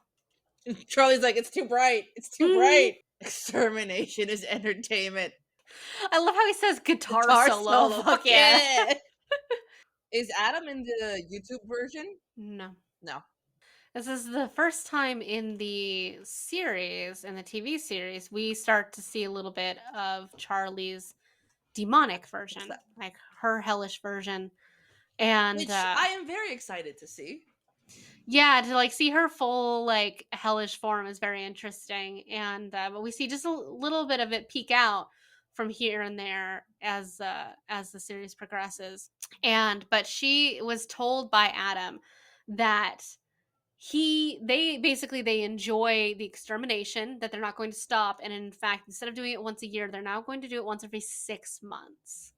Charlie's like, it's too bright. It's too Mhm. bright. Extermination is entertainment. I love how he says guitar Guitar solo. solo. Fuck Fuck yeah. yeah. Is Adam in the YouTube version? No. No. This is the first time in the series, in the TV series, we start to see a little bit of Charlie's demonic What's version, that? like her hellish version. And Which I am very excited to see. yeah, to like see her full like hellish form is very interesting. And but we see just a little bit of it peek out from here and there as the series progresses. And but she was told by Adam that they enjoy the extermination, that they're not going to stop, and in fact, instead of doing it once a year, they're now going to do it once every 6 months.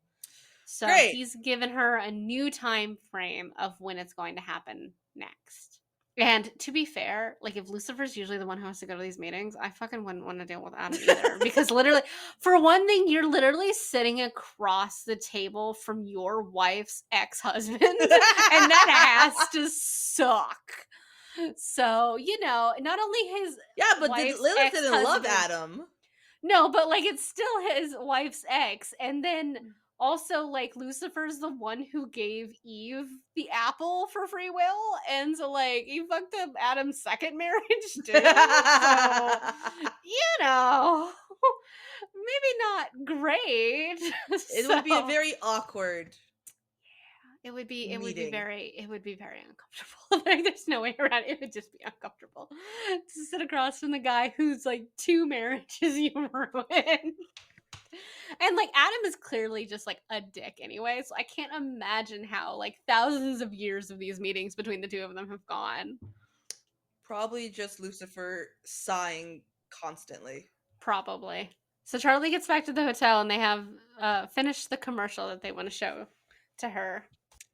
So Great. he's given her a new time frame of when it's going to happen next. And to be fair, like if Lucifer's usually the one who has to go to these meetings, I fucking wouldn't want to deal with Adam either. Because literally, for one thing, you're literally sitting across the table from your wife's ex-husband, and that has to suck. So, not only his Yeah, but wife's Lilith didn't love ex-husband. Adam. No, but like it's still his wife's ex, and then Also, like, Lucifer's the one who gave Eve the apple for free will, and so, like, he fucked up Adam's second marriage too, so, you know, maybe not great. It would be a So, very awkward meeting. it would be very uncomfortable. Like, there's no way around it. It would just be uncomfortable to sit across from the guy who's, like, 2 marriages you ruined. And, like, Adam is clearly just, like, a dick anyway, so I can't imagine how, like, thousands of years of these meetings between the 2 of them have gone. Probably just Lucifer sighing constantly. Probably. So Charlie gets back to the hotel, and they have, finished the commercial that they wanna show to her.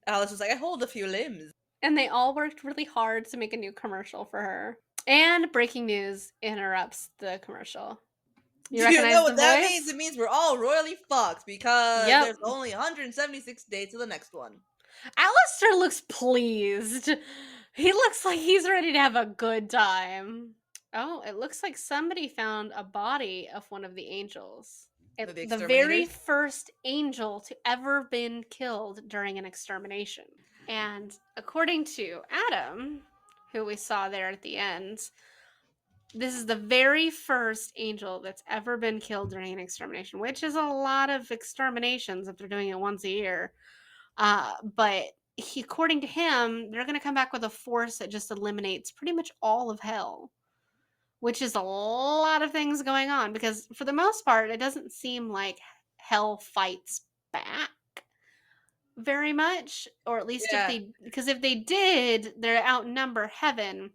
Alice was like, I hold a few limbs. And they all worked really hard to make a new commercial for her. And breaking news interrupts the commercial. You Do you know recognize the what that means? voice? It means we're all royally fucked because Yep. there's only 176 days to the next one. Alistair looks pleased. He looks like he's ready to have a good time. Oh, it looks like somebody found a body of one of the angels. The The very exterminators? first angel to ever been killed during an extermination. And according to Adam, who we saw there at the end, this is the very first angel that's ever been killed during an extermination, which is a lot of exterminations if they're doing it once a year. But according to him, they're going to come back with a force that just eliminates pretty much all of hell, which is a lot of things going on because for the most part, it doesn't seem like hell fights back very much, or at least Yeah. because if they did, they're outnumber heaven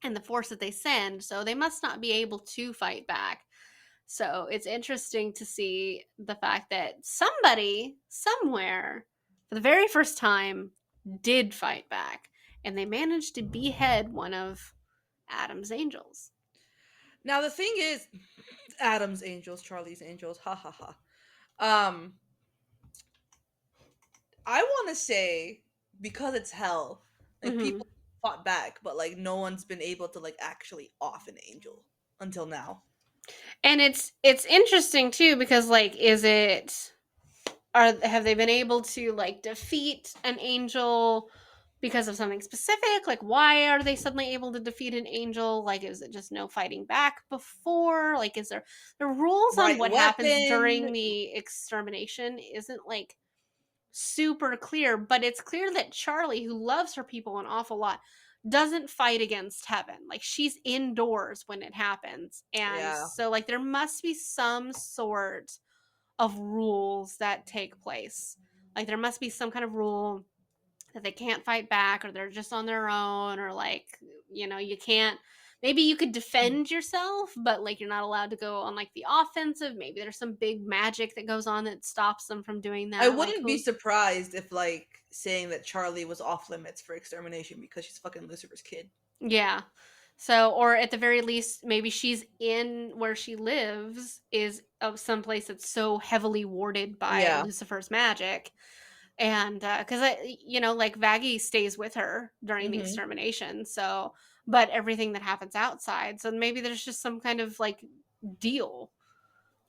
and the force that they send, so they must not be able to fight back. So it's interesting to see the fact that somebody somewhere for the very first time did fight back, and they managed to behead one of Adam's angels. Now the thing is, Adam's angels, Charlie's angels, ha ha ha. Um, I want to say because it's hell, like Hmm. people fought back, but like no one's been able to like actually off an angel until now. And it's interesting too because like is it are have they been able to like defeat an angel because of something specific? Like why are they suddenly able to defeat an angel? Like is it just no fighting back before? Like is there the rules on Right what happens weapon. during the extermination isn't like super clear, but it's clear that Charlie, who loves her people an awful lot, doesn't fight against heaven. Like she's indoors when it happens. And Yeah. so like there must be some sort of rules that take place. Like there must be some kind of rule that they can't fight back or they're just on their own or like, you can't maybe you could defend yourself, but like you're not allowed to go on like the offensive. Maybe there's some big magic that goes on that stops them from doing I that. Like wouldn't be who surprised if like saying that Charlie was off limits for extermination because she's fucking Lucifer's kid. Yeah. So, or at the very least, maybe she's in where she lives is of some place that's so heavily warded by Yeah. Lucifer's magic. And because like Vaggie stays with her during the Hmm. extermination. So, but everything that happens outside. So maybe there's just some kind of like deal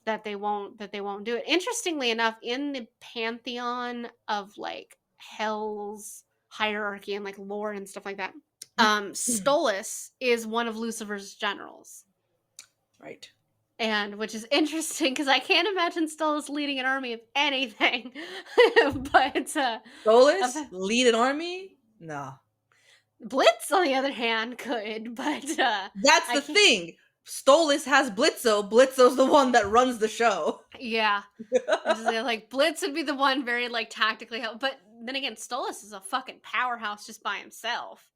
that they won't do it. Interestingly enough, in the pantheon of like hell's hierarchy and like lore and stuff like that, Stolas is one of Lucifer's generals. Right. And which is interesting because I can't imagine Stolas leading an army of anything. But Stolas lead an army? Nah. Blitz, on the other hand, could. But That's I the can't. thing. Stolas has Blitzo. Blitzo's the one that runs the show. Yeah, which is like Blitz would be the one very like tactically help. But then again, Stolas is a fucking powerhouse just by himself.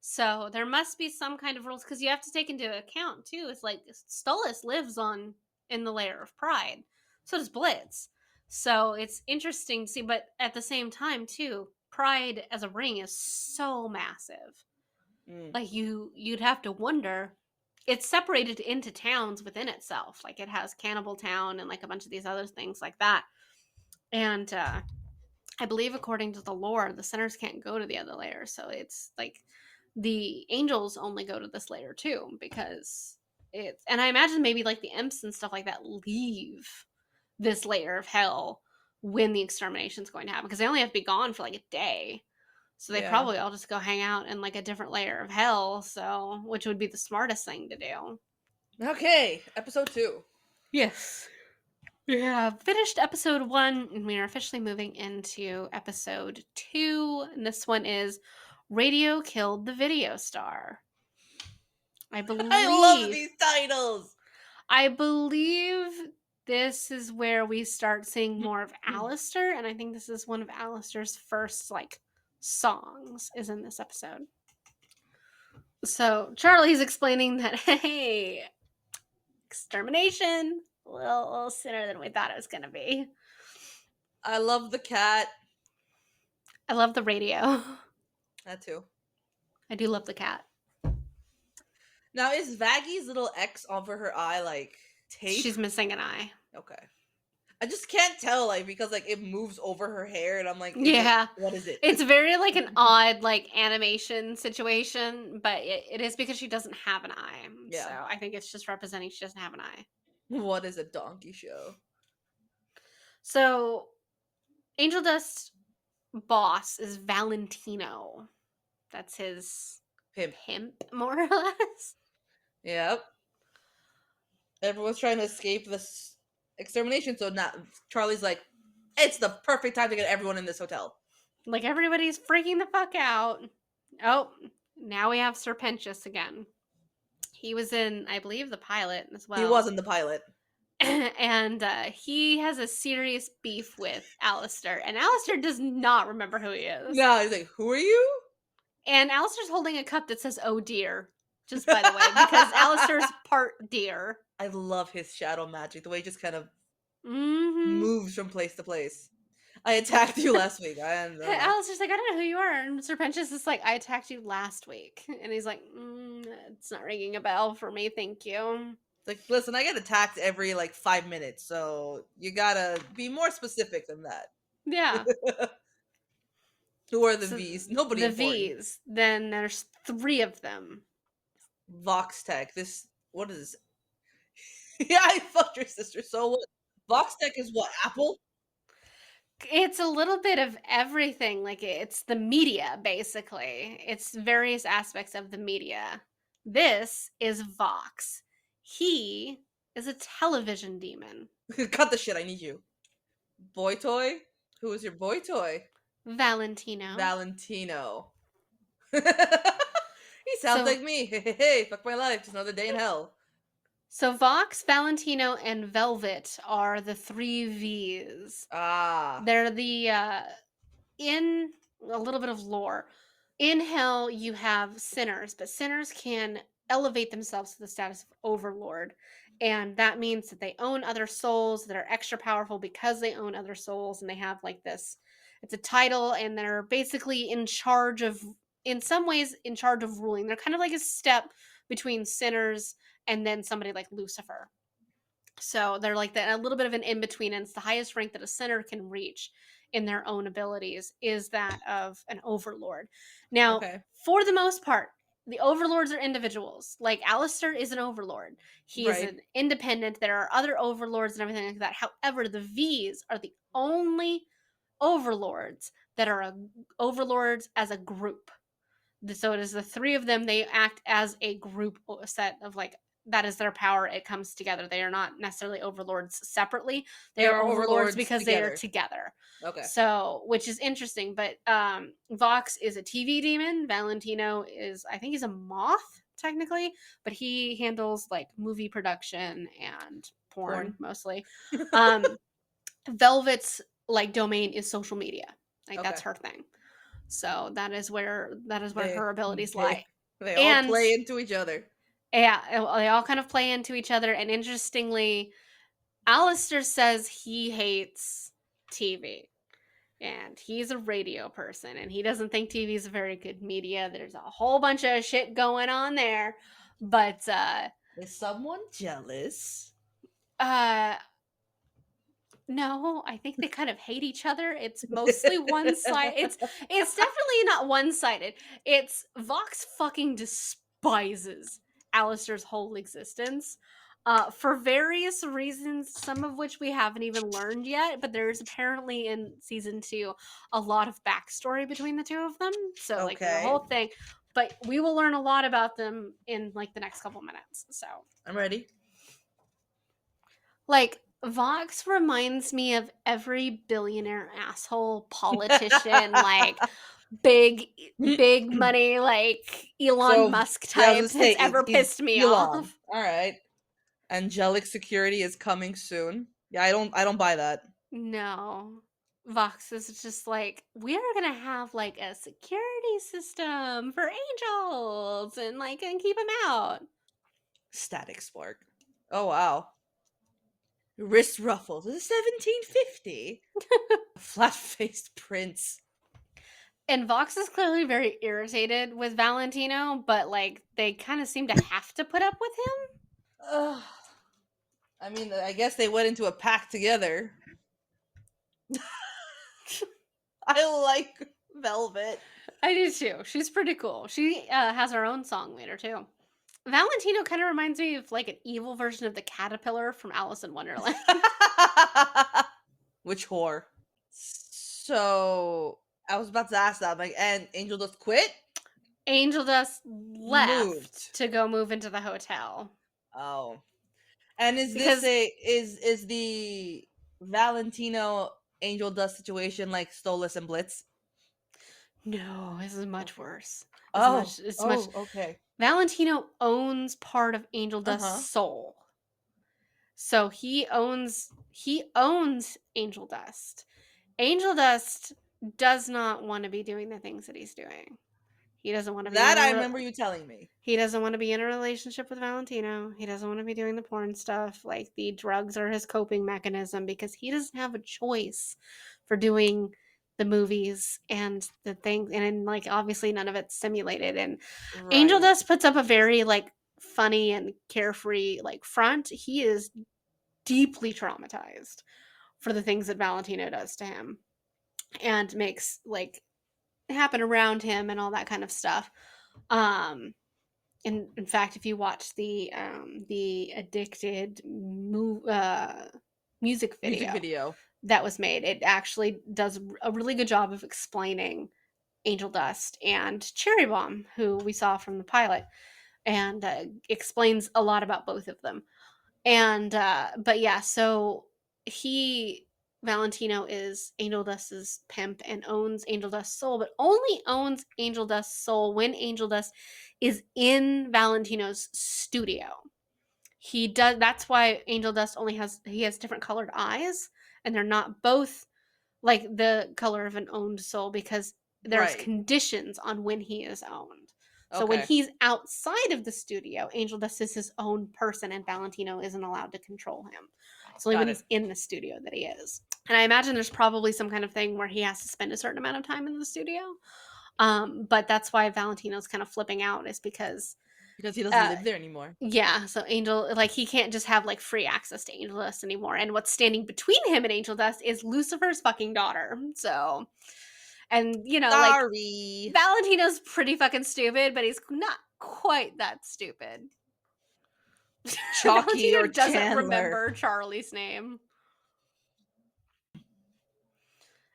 So there must be some kind of rules because you have to take into account too. It's like Stolas lives on in the layer of pride. So does Blitz. So it's interesting to see, but at the same time too, pride as a ring is so massive. Mm. Like you'd have to wonder. It's separated into towns within itself. Like it has Cannibal Town and like a bunch of these other things like that. And I believe according to the lore, the sinners can't go to the other layer. So it's like the angels only go to this layer too because it's and I imagine maybe like the imps and stuff like that leave this layer of hell when the extermination's going to happen because they only have to be gone for like a day. So they Yeah. probably all just go hang out in like a different layer of hell, so which would be the smartest thing to do. Okay, episode 2. Yes. We have finished episode 1 and we are officially moving into episode 2. And this one is Radio Killed the Video Star. I I love believe these titles. I believe this is where we start seeing more of Alistair, and I think this is one of Alistair's first like songs is in this episode. So Charlie's explaining that hey, extermination a little sooner than we thought it was gonna be. I love the cat. I love the radio. That too. I do love the cat. Now, is Vaggy's little X over her eye like tape? She's missing an eye. Okay. I just can't tell, like, because like it moves over her hair, and I'm like, Yeah. what is it? It's very like an odd like animation situation, but it is because she doesn't have an eye. Yeah. So I think it's just representing she doesn't have an eye. What is a donkey show? So Angel Dust boss is Valentino. That's his Pimp. more or less. Yep. Everyone's trying to escape this extermination, so now Charlie's like, it's the perfect time to get everyone in this hotel. Like everybody's freaking the fuck out. Oh, now we have Serpentius again. He was in, I believe, the pilot as well. He was in the pilot. And he has a serious beef with Alistair, and Alistair does not remember who he is. No, he's like, who are you? And Alistair's holding a cup that says "Oh dear," just by the way, because Alistair's part deer. I love his shadow magic, the way he just kind of Mm-hmm. moves from place to place. I attacked you last week. Alistair's like, I don't know who you are. And Serpentius is like, I attacked you last week. And he's like, it's not ringing a bell for me, thank you. Like, listen, I get attacked every like 5 minutes, so you gotta be more specific than that. Yeah. Who are the V's? Nobody The important. V's. Then there's 3 of them. Vox Tech. What is this? Yeah, I fucked your sister. So what? Vox Tech is what? Apple? It's a little bit of everything. Like it's the media, basically. It's various aspects of the media. This is Vox. He is a television demon. Cut the shit. I need you. Boy toy? Who is your boy toy? Valentino. Valentino. He sounds like me. Hey, fuck my life. Just another day in hell. So Vox, Valentino, and Velvet are the 3 V's. Ah. They're the in a little bit of lore. In hell you have sinners, but sinners can elevate themselves to the status of overlord. And that means that they own other souls that are extra powerful because they own other souls, and they have like this, it's a title, and they're basically in charge of, in some ways, in charge of ruling. They're kind of like a step between sinners and then somebody like Lucifer. So they're like a little bit of an in-between, and it's the highest rank that a sinner can reach in their own abilities is that of an overlord. Now, for the most part, the overlords are individuals. Like Alistair is an overlord. He is an independent. There are other overlords and everything like that. However, the V's are the only overlords that are overlords as a group. So it is the 3 of them. They act as a group, a set of like, that is their power. It comes together. They are not necessarily overlords separately. They are overlords because together. They are together. Okay. So, which is interesting. But Vox is a TV demon. Valentino is, I think he's a moth, technically. But he handles like movie production and porn. Mostly. Velvet's like domain is social media. Like that's her thing. So that is where her abilities lie. They all play into each other. Yeah, they all kind of play into each other. And interestingly, Alistair says he hates TV. And he's a radio person. And he doesn't think TV is a very good media. There's a whole bunch of shit going on there. But is someone jealous? No, I think they kind of hate each other. It's mostly one-sided. It's definitely not one-sided. It's Vox fucking despises Alistair's whole existence. For various reasons, some of which we haven't even learned yet, but there's apparently in season 2 a lot of backstory between the two of them. So like there's a Okay, whole thing, but we will learn a lot about them in like the next couple minutes. So I'm ready. like Vox reminds me of every billionaire asshole politician, like big big money, like Elon So Musk yeah, I was gonna type say has ever he's pissed me Elon. off. All right, angelic security is coming soon. Yeah, I don't buy that. No. Vox is just like, we're gonna have like a security system for angels and like and keep them out. Static spark. Oh wow. Wrist ruffles. This is 1750. Flat faced prince. And Vox is clearly very irritated with Valentino, but like they kind of seem to have to put up with him. Ugh. I mean, I guess they went into a pact together. I like Velvet. I do too. She's pretty cool. She has her own song later too. Valentino kind of reminds me of like an evil version of the caterpillar from Alice in Wonderland. Which whore? So I was about to ask that, like, and Angel just quit? Angel Dust left Moved. to go move into the hotel Oh. And is this because a is the Valentino Angel Dust situation like Stolas and Blitz? no, this is much Okay. worse. Oh, It's much oh, okay. Valentino owns part of Angel Dust's Uh-huh. soul. So he owns Angel Dust. Angel Dust does not want to be doing the things that he's doing. He doesn't want to be in That a I remember you telling me. he doesn't want to be in a relationship with Valentino. He doesn't want to be doing the porn stuff. Like the drugs are his coping mechanism because he doesn't have a choice for doing the movies and the things and like obviously none of it's simulated and Angel Right. Dust puts up a very like funny and carefree like front. He is deeply traumatized for the things that Valentino does to him and makes like happen around him and all that kind of stuff. Um in fact, if you watch the addicted music Music video video. that was made, it actually does a really good job of explaining Angel Dust and Cherry Bomb, who we saw from the pilot, and explains a lot about both of them. And but yeah, so he Valentino is Angel Dust's pimp and owns Angel Dust's soul, but only owns Angel Dust's soul when Angel Dust is in Valentino's studio. He does that's why Angel Dust only has different colored eyes and they're not both like the color of an owned soul because there's Right. conditions on when he is owned. So when Okay. he's outside of the studio, Angel Dust is his own person and Valentino isn't allowed to control him. It's only when Got it. he's in the studio that he is. And I imagine there's probably some kind of thing where he has to spend a certain amount of time in the studio. But that's why Valentino's kind of flipping out is because Because he doesn't uh live there anymore. yeah, so Angel like he can't just have like free access to Angel Dust anymore. And what's standing between him and Angel Dust is Lucifer's fucking daughter. So and like Sorry. Valentino's pretty fucking stupid, but he's not quite that stupid. Chalky or Valentino doesn't Chandler. remember Charlie's name.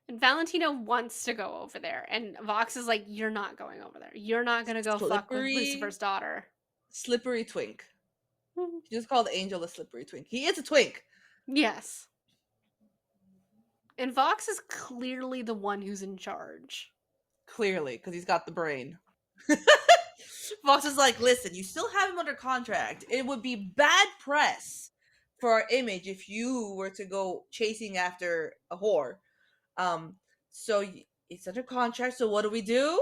And Valentino wants to go over there. And Vox is like, you're not going over there. You're not going to go fuck with Slippery, Lucifer's daughter. slippery twink. She just called Angel a slippery twink. He is a twink. Yes. And Vox is clearly the one who's in charge. Clearly, because he's got the brain. Fox is like, listen, you still have him under contract. It would be bad press for our image if you were to go chasing after a whore. So it's under contract. So what do we do?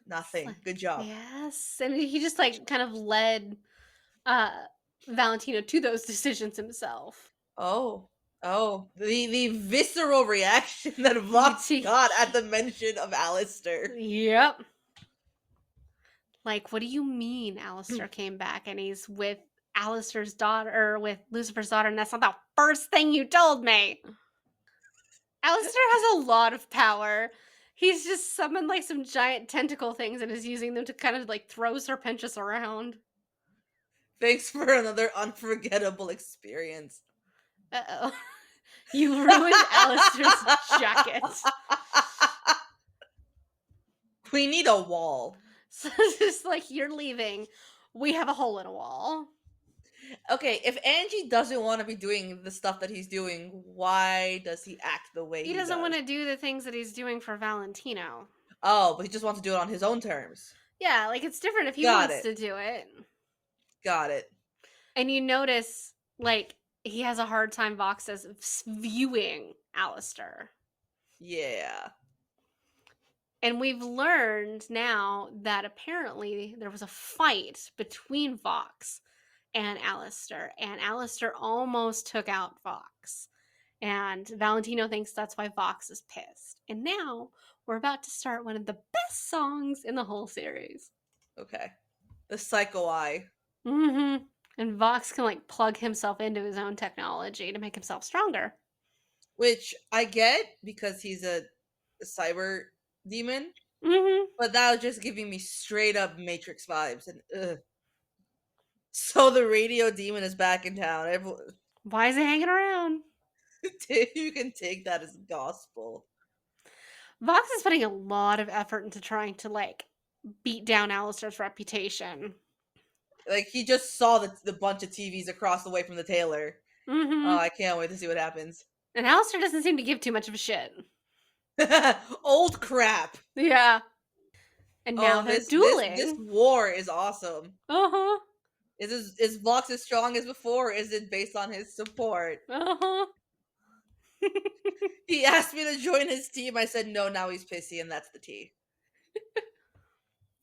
Nothing. Good job. Yes. And he just like kind of led uh Valentino to those decisions himself. Oh, the visceral reaction that Vox got at the mention of Alistair. Yep. Like, what do you mean Alistair came back and he's with Alistair's daughter or with Lucifer's daughter, and that's not the first thing you told me? Alistair has a lot of power. He's just summoned like some giant tentacle things and is using them to kind of like throw Serpentius around. Thanks for another unforgettable experience. Uh-oh. You ruined Alistair's jacket. We need a wall. So it's just like, you're leaving. We have a hole in a wall. Okay, if Angie doesn't want to be doing the stuff that he's doing, why does he act the way He he doesn't want does? to do the things that he's doing for Valentino. Oh, but he just wants to do it on his own terms. Yeah, like it's different if he Got wants it. to do it. Got it. And you notice, like, he has a hard time, Vox says, viewing Alistair. Yeah. And we've learned now that apparently there was a fight between Vox and Alistair almost took out Vox. And Valentino thinks that's why Vox is pissed. And now we're about to start one of the best songs in the whole series. Okay. The Psycho Eye. Mm-hmm. And Vox can like plug himself into his own technology to make himself stronger. Which I get because he's a cyber demon, Mm-hmm. but that was just giving me straight up Matrix vibes. And ugh. So the radio demon is back in town. Everyone, Why is he hanging around? you can take that as gospel. Vox is putting a lot of effort into trying to like beat down Alistair's reputation. Like he just saw the bunch of TVs across the way from the tailor. Oh, Mm-hmm. I can't wait to see what happens. And Alistair doesn't seem to give too much of a shit. Old crap. Yeah. And now Oh, they're this dueling. war is awesome. Uh-huh. Is Vox as strong as before? Or is it based on his support? Uh-huh. He asked me to join his team. I said no. Now he's pissy, and that's the tea.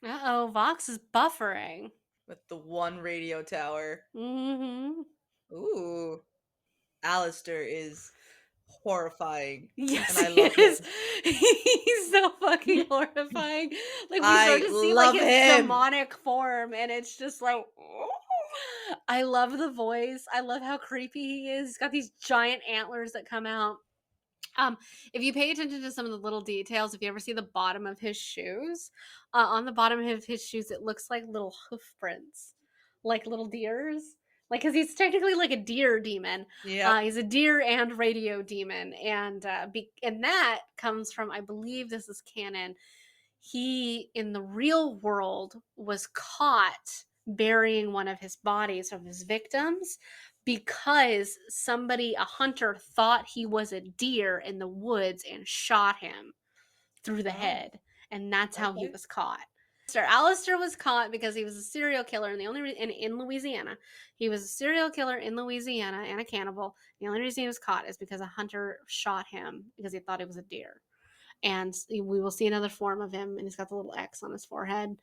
Uh-oh, Vox is buffering. With the one radio tower. Mm-hmm. Ooh, Alistair is horrifying, Yes, and I he love is. him. He's so fucking horrifying. Like we start I to see like love his him. demonic form, and it's just like I love the voice. I love how creepy he is. He's got these giant antlers that come out. Um, if you pay attention to some of the little details, if you ever see the bottom of his shoes, on the bottom of his shoes, it looks like little hoof prints, like little deers. Like, because he's technically like a deer demon. Yep. He's a deer and radio demon, and and that comes from, I believe this is canon. He in the real world was caught burying one of his bodies of his victims because a hunter thought he was a deer in the woods and shot him through the Oh, head, and that's how he okay. was caught. Sir Alistair was caught because he was a serial killer, and the only in Louisiana, he was a serial killer in Louisiana and a cannibal. The only reason he was caught is because a hunter shot him because he thought it was a deer. And we will see another form of him, and he's got the little X on his forehead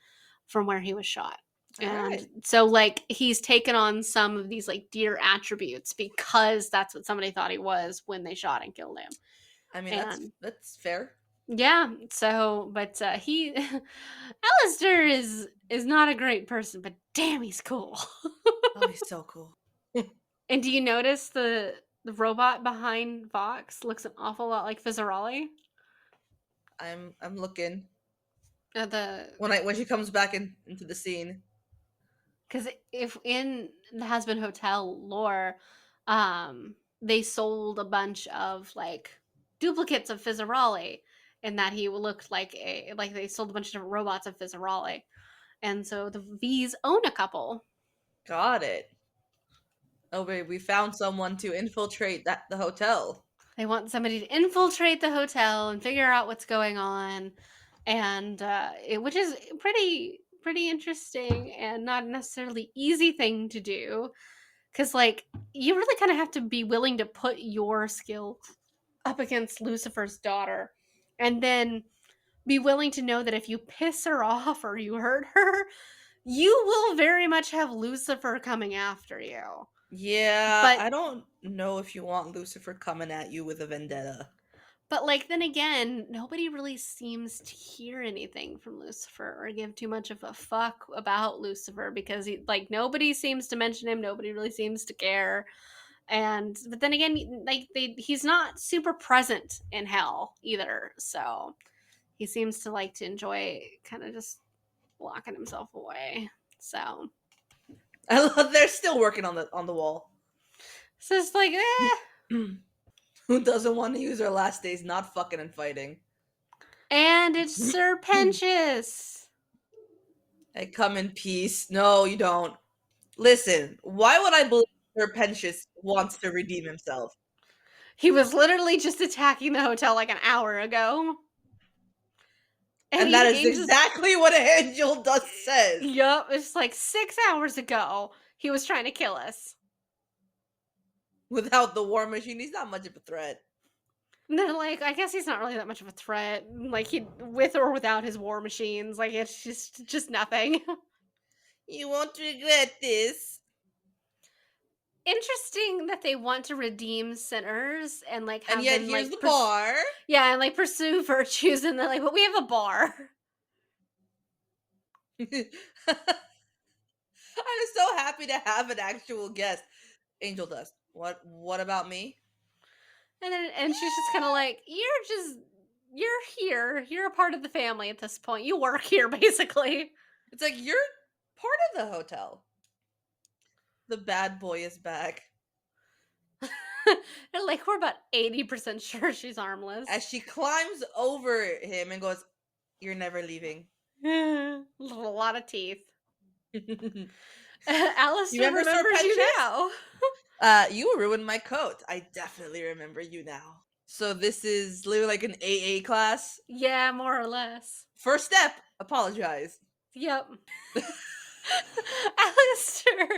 from where he was shot. All right. And so like he's taken on some of these like deer attributes because that's what somebody thought he was when they shot and killed him. I mean, And that's fair. yeah, so but he Alistair is not a great person, but damn he's cool. Oh, he's so cool. And do you notice the robot behind Vox looks an awful lot like Fizzarolli? I'm looking The when she comes back into the scene. Because if in the Hazbin Hotel lore, they sold a bunch of like duplicates of Fizzarolli, and that he looked like they sold a bunch of different robots of Fizzarolli, and so the V's own a couple. Got it. Oh, babe, we found someone to infiltrate the hotel. They want somebody to infiltrate the hotel and figure out what's going on, and which is pretty interesting and not necessarily easy thing to do. Because, like, you really kind of have to be willing to put your skill up against Lucifer's daughter and then be willing to know that if you piss her off or you hurt her, you will very much have Lucifer coming after you. Yeah, But I don't know if you want Lucifer coming at you with a vendetta. like then again, nobody really seems to hear anything from Lucifer or give too much of a fuck about Lucifer because nobody seems to mention him, nobody really seems to care. And but then again, he's not super present in hell either, so he seems to like to enjoy kind of just locking himself away. So They're still working on the wall. So it's like, Who doesn't want to use their last days not fucking and fighting? and it's Sir Pentious. I come in peace. No, you don't. Listen, why would I believe Sir Pentious wants to redeem himself? He was literally just attacking the hotel like an hour ago. And And that is Angel, exactly what Angel Dust says. yup, it's like 6 hours ago. He was trying to kill us. Without the war machine, he's not much of a threat. And they're like, I guess he's not really that much of a threat. Like he, with or without his war machines, like it's just nothing. You won't regret this. Interesting that they want to redeem sinners and like And have yet them here's like the bar. yeah, and like pursue virtues, and they're like, but we have a bar. I'm so happy to have an actual guest. Angel Dust. What about me? And she's just kind of like, you're here. You're a part of the family at this point. You work here basically. It's like you're part of the hotel. The bad boy is back. They're like, we're about 80% sure she's harmless. As she climbs over him and goes, "You're never leaving." A lot of teeth. You Alistair remember Sir remembers you Pentious? now. You ruined my coat. I definitely remember you now. So this is literally like an AA class. Yeah, more or less. First step, apologize. Yep. Alistair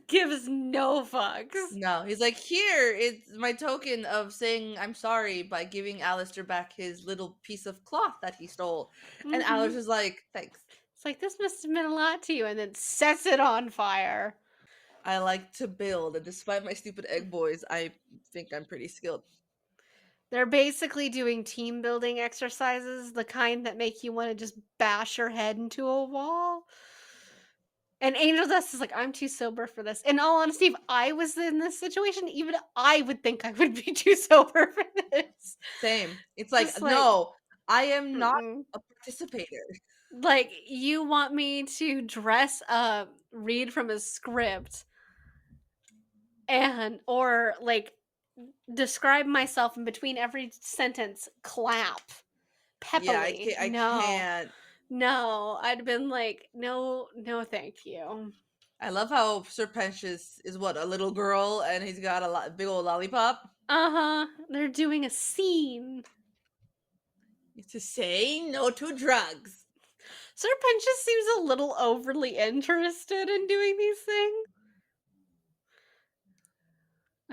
gives no fucks. No, he's like, here, it's my token of saying I'm sorry by giving Alistair back his little piece of cloth that he stole. And Mhm. Alistair's like, thanks. It's like, this must have meant a lot to you, and then sets it on fire. I like to build, and despite my stupid egg boys, I think I'm pretty skilled. They're basically doing team building exercises, the kind that make you want to just bash your head into a wall. And Angel Dust is like, I'm too sober for this. In all honesty, if I was in this situation, even I would think I would be too sober for this. Same. It's like, Just like, no, I am not mm-mm. a participator. Like, you want me to dress up, read from a script, and, or like, describe myself in between every sentence, clap Yeah, peppily. I No, can't. no, I'd been like, no, no, thank you. I love how Sir Pentious is what, a little girl, and he's got a big old lollipop. Uh-huh. They're doing a scene. To say no to drugs. Sir Pentious seems a little overly interested in doing these things.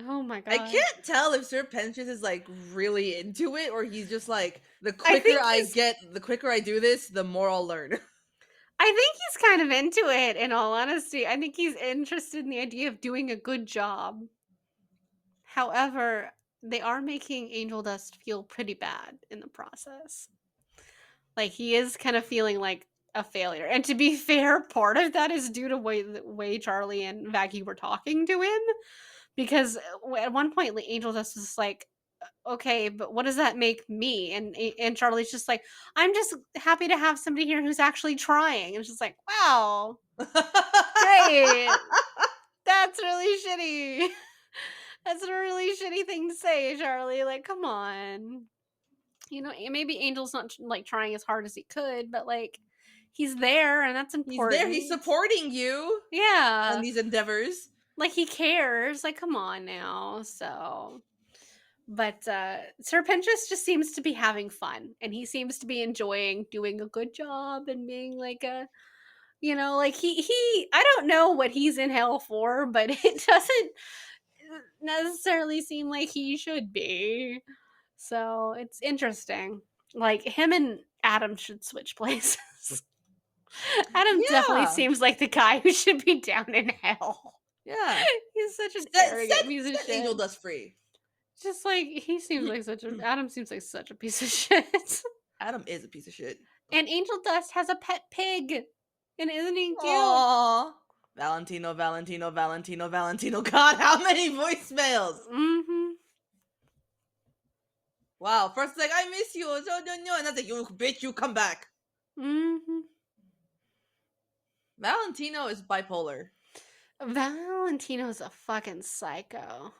Oh my I god. can't tell if Sir Pentious is like really into it or he's just like the I quicker think I he's get, the quicker I do this, the more I'll learn. I think he's kind of into it, in all honesty. I think he's interested in the idea of doing a good job. However, they are making Angel Dust feel pretty bad in the process. Like, he is kind of feeling like a failure. And to be fair, part of that is due to the way Charlie and Vaggie were talking to him. Because at one point, like, Angel Dust was like, okay, but what does that make me? And Charlie's just like, I'm just happy to have somebody here who's actually trying. And it's just like, wow, great. That's really shitty. That's a really shitty thing to say, Charlie. Like, come on. You know, maybe Angel's not like trying as hard as he could, but like, he's there, and that's He's there, important. he's supporting you in Yeah, these endeavors. like he cares. Like, come on now. So, but Sir Pentious just seems to be having fun, and he seems to be enjoying doing a good job and being like a, you know, like he. I don't know what he's in hell for, but it doesn't necessarily seem like he should be. So it's interesting. Like, him and Adam should switch places. Adam definitely Yeah. seems like the guy who should be down in hell. Yeah. He's such an Set, arrogant set, piece of set Angel shit. Dust free. Just like, he seems like such a Adam seems like such a piece of shit. Adam is a piece of shit. And Angel Dust has a pet pig. And isn't he cute? Aww. Valentino, Valentino, Valentino, Valentino. God, how many voicemails? Mm-hmm. Wow. First, it's like, I miss you. So, no, no. And that's like, you bitch, you come back. Mm-hmm. Valentino is bipolar. Valentino's a fucking psycho.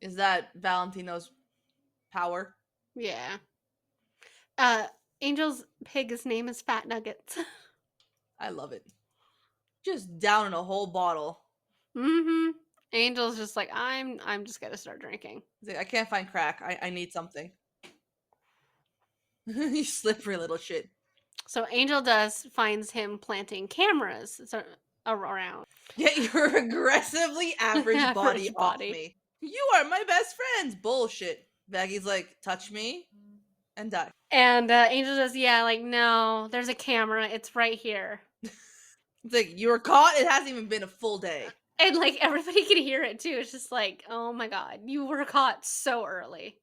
Is that Valentino's power? Yeah. Uh, Angel's pig's name is Fat Nuggets. I love it. Just down in a whole bottle. Mm-hmm. Angel's just like, I'm just gonna start drinking. He's like, I can't find crack. I need something. You slippery little shit. So Angel Dust finds him planting cameras around. Get your aggressively average body Average off body. me. You are my best friends. Bullshit. Baggy's like, touch me and die. And Angel says, yeah, like, no, there's a camera. It's right here. It's like, you were caught? It hasn't even been a full day. And like everybody can hear it too. It's just like, oh my god, you were caught so early.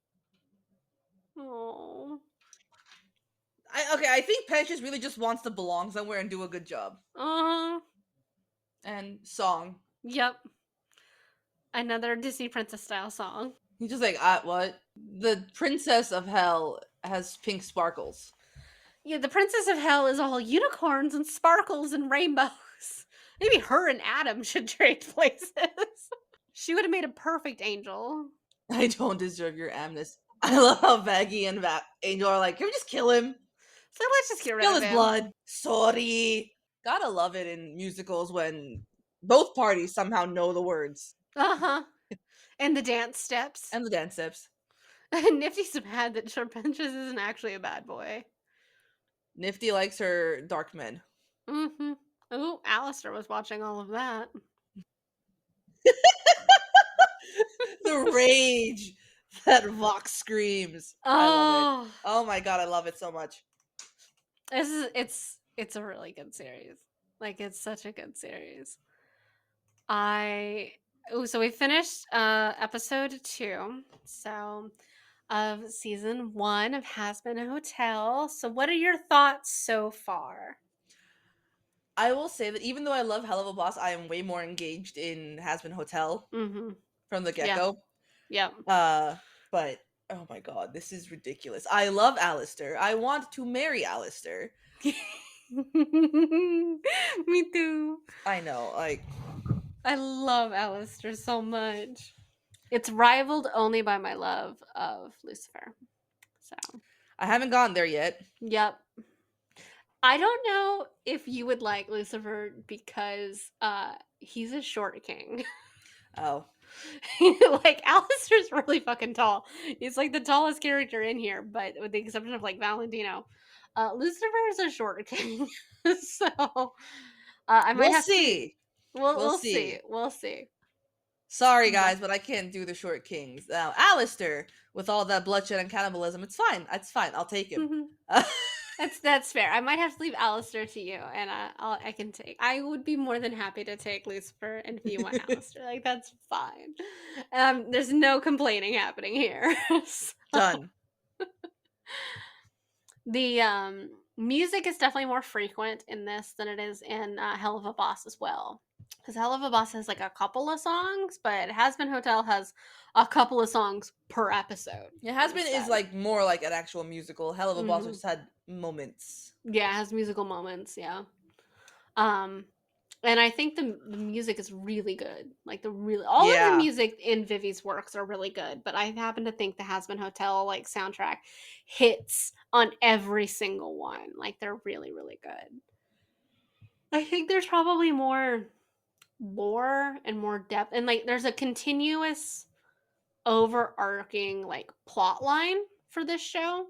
Oh. I think Precious really just wants to belong somewhere and do a good job. Uh-huh. And song. Yep. Another Disney princess style song. He's just like, what? The Princess of Hell has pink sparkles. Yeah, the Princess of Hell is all unicorns and sparkles and rainbows. Maybe her and Adam should trade places. She would have made a perfect angel. I don't deserve your amnesty. I love how Baggy and Angel are like, can we just kill him? So let's just get rid Spill of his him. blood. Sorry. Gotta love it in musicals when both parties somehow know the words Uh-huh. And the dance steps. and the dance steps. Nifty's mad that Sharpenches isn't actually a bad boy. Nifty likes her dark men. Mm-hmm. Oh, Alistair was watching all of that. The rage that Vox screams. I love it. Oh my god, I love it so much. It's a really good series. Like, it's such a good series. So we finished episode 2. So of season 1 of Hazbin Hotel. So what are your thoughts so far? I will say that even though I love Hell of a Boss, I am way more engaged in Hazbin Hotel Mm-hmm. from the Yeah. get-go. Yep. But oh my god, this is ridiculous. I love Alistair. I want to marry Alistair. Me too. I know, like I love Alistair so much. It's rivaled only by my love of Lucifer. So, I haven't gone there yet. yep. I don't know if you would like Lucifer because he's a short king. Oh. Like Alistair's really fucking tall. He's like the tallest character in here, but with the exception of like Valentino. Lucifer is a short king. So I might We'll have to see. we'll see. We'll see. Sorry guys, but I can't do the short kings. Now, Alistair, with all that bloodshed and cannibalism, it's fine. It's fine. I'll take him. That's fair. I might have to leave Alistair to you, and I can take. I would be more than happy to take Lucifer, and if you want Alistair, like that's fine. There's no complaining happening here. So, Done. the music is definitely more frequent in this than it is in Hell of a Boss as well. Because Hell of a Boss has like a couple of songs, but Hazbin Hotel has a couple of songs per episode. Yeah, Hazbin is like more like an actual musical. Hell of a Boss Mhm. just had moments. Yeah, it has musical moments, yeah. And I think the music is really good. Like all of the Yeah. music in Vivi's works are really good, but I happen to think the Hazbin Hotel like soundtrack hits on every single one. Like they're really, really good. I think there's probably more lore and more depth, and like there's a continuous overarching like plot line for this show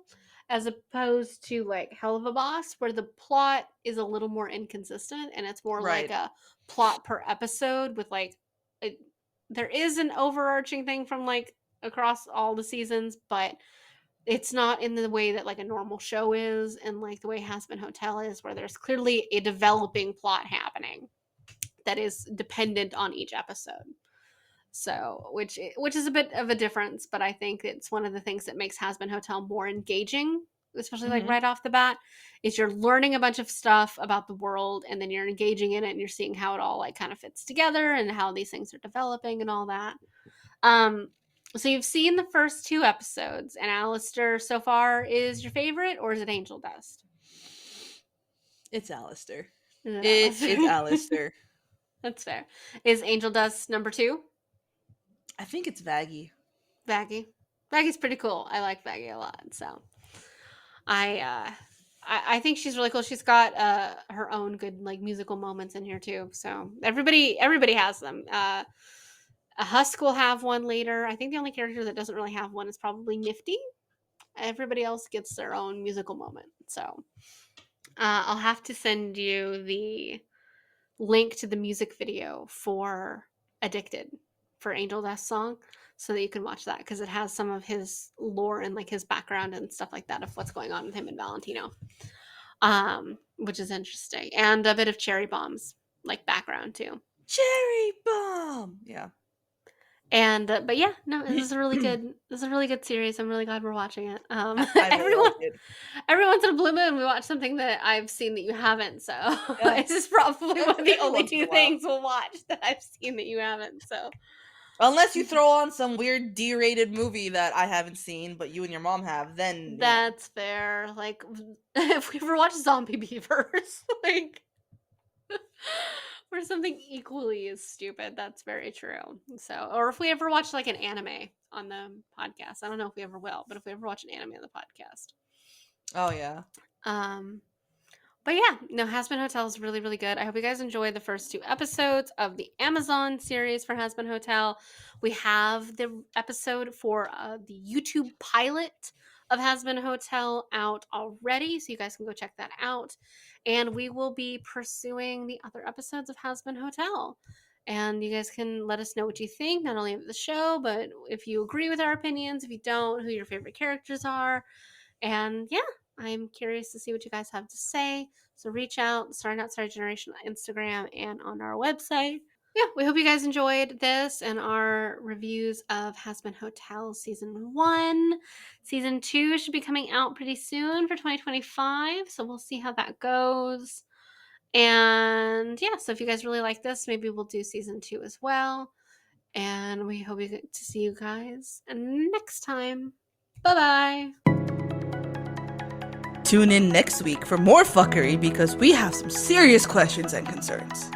as opposed to like Hell of a Boss where the plot is a little more inconsistent and it's more like Right. a plot per episode with like there is an overarching thing from like across all the seasons, but it's not in the way that like a normal show is and like the way Hazbin Hotel is where there's clearly a developing plot happening that is dependent on each episode. So, which is a bit of a difference, but I think it's one of the things that makes Hazbin Hotel more engaging, especially like Mhm. right off the bat, is you're learning a bunch of stuff about the world and then you're engaging in it and you're seeing how it all like kind of fits together and how these things are developing and all that. So you've seen the first 2 episodes, and Alistair so far is your favorite, or is it Angel Dust? It's Alistair. Is it It Alistair? is Alistair. That's fair. Is Angel Dust number 2? I think it's Vaggie. Vaggie. Vaggie's pretty cool. I like Vaggie a lot. So I uh I think she's really cool. She's got her own good like musical moments in here too. So everybody has them. A Husk will have one later. I think the only character that doesn't really have one is probably Nifty. Everybody else gets their own musical moment. So I'll have to send you the link to the music video for Addicted for Angel Dust song so that you can watch that because it has some of his lore and like his background and stuff like that of what's going on with him and Valentino, which is interesting, and a bit of Cherry Bomb's like background too. Cherry bomb. Yeah. And but yeah, no, this is a really good. This is a really good series. I'm really glad we're watching it. I really Everyone, like it. every once in a blue moon, we watch something that I've seen that you haven't. So Yeah. this is probably one of the Every only once in a two while. things we'll watch that I've seen that you haven't. So Unless you throw on some weird D-rated movie that I haven't seen, but you and your mom have, then that's fair. Like if we ever watch Zombie Beavers, like or something equally as stupid, that's very true. So, or if we ever watch like an anime on the podcast, I don't know if we ever will, but if we ever watch an anime on the podcast, oh yeah. um, but yeah, no, Hazbin Hotel is really, really good. I hope you guys enjoyed the first 2 episodes of the Amazon series for Hazbin Hotel. We have the episode for the YouTube pilot of Hazbin Hotel out already, so you guys can go check that out. And we will be pursuing the other episodes of Hazbin Hotel. And you guys can let us know what you think, not only of the show, but if you agree with our opinions, if you don't, who your favorite characters are. And yeah, I'm curious to see what you guys have to say. So reach out, Starting Outside Generation on Instagram and on our website. Yeah, we hope you guys enjoyed this and our reviews of Hazbin Hotel Season 1. Season 2 should be coming out pretty soon for 2025, so we'll see how that goes. And yeah, so if you guys really like this, maybe we'll do Season 2 as well. And we hope you get to see you guys next time. Bye bye. Tune in next week for more fuckery because we have some serious questions and concerns.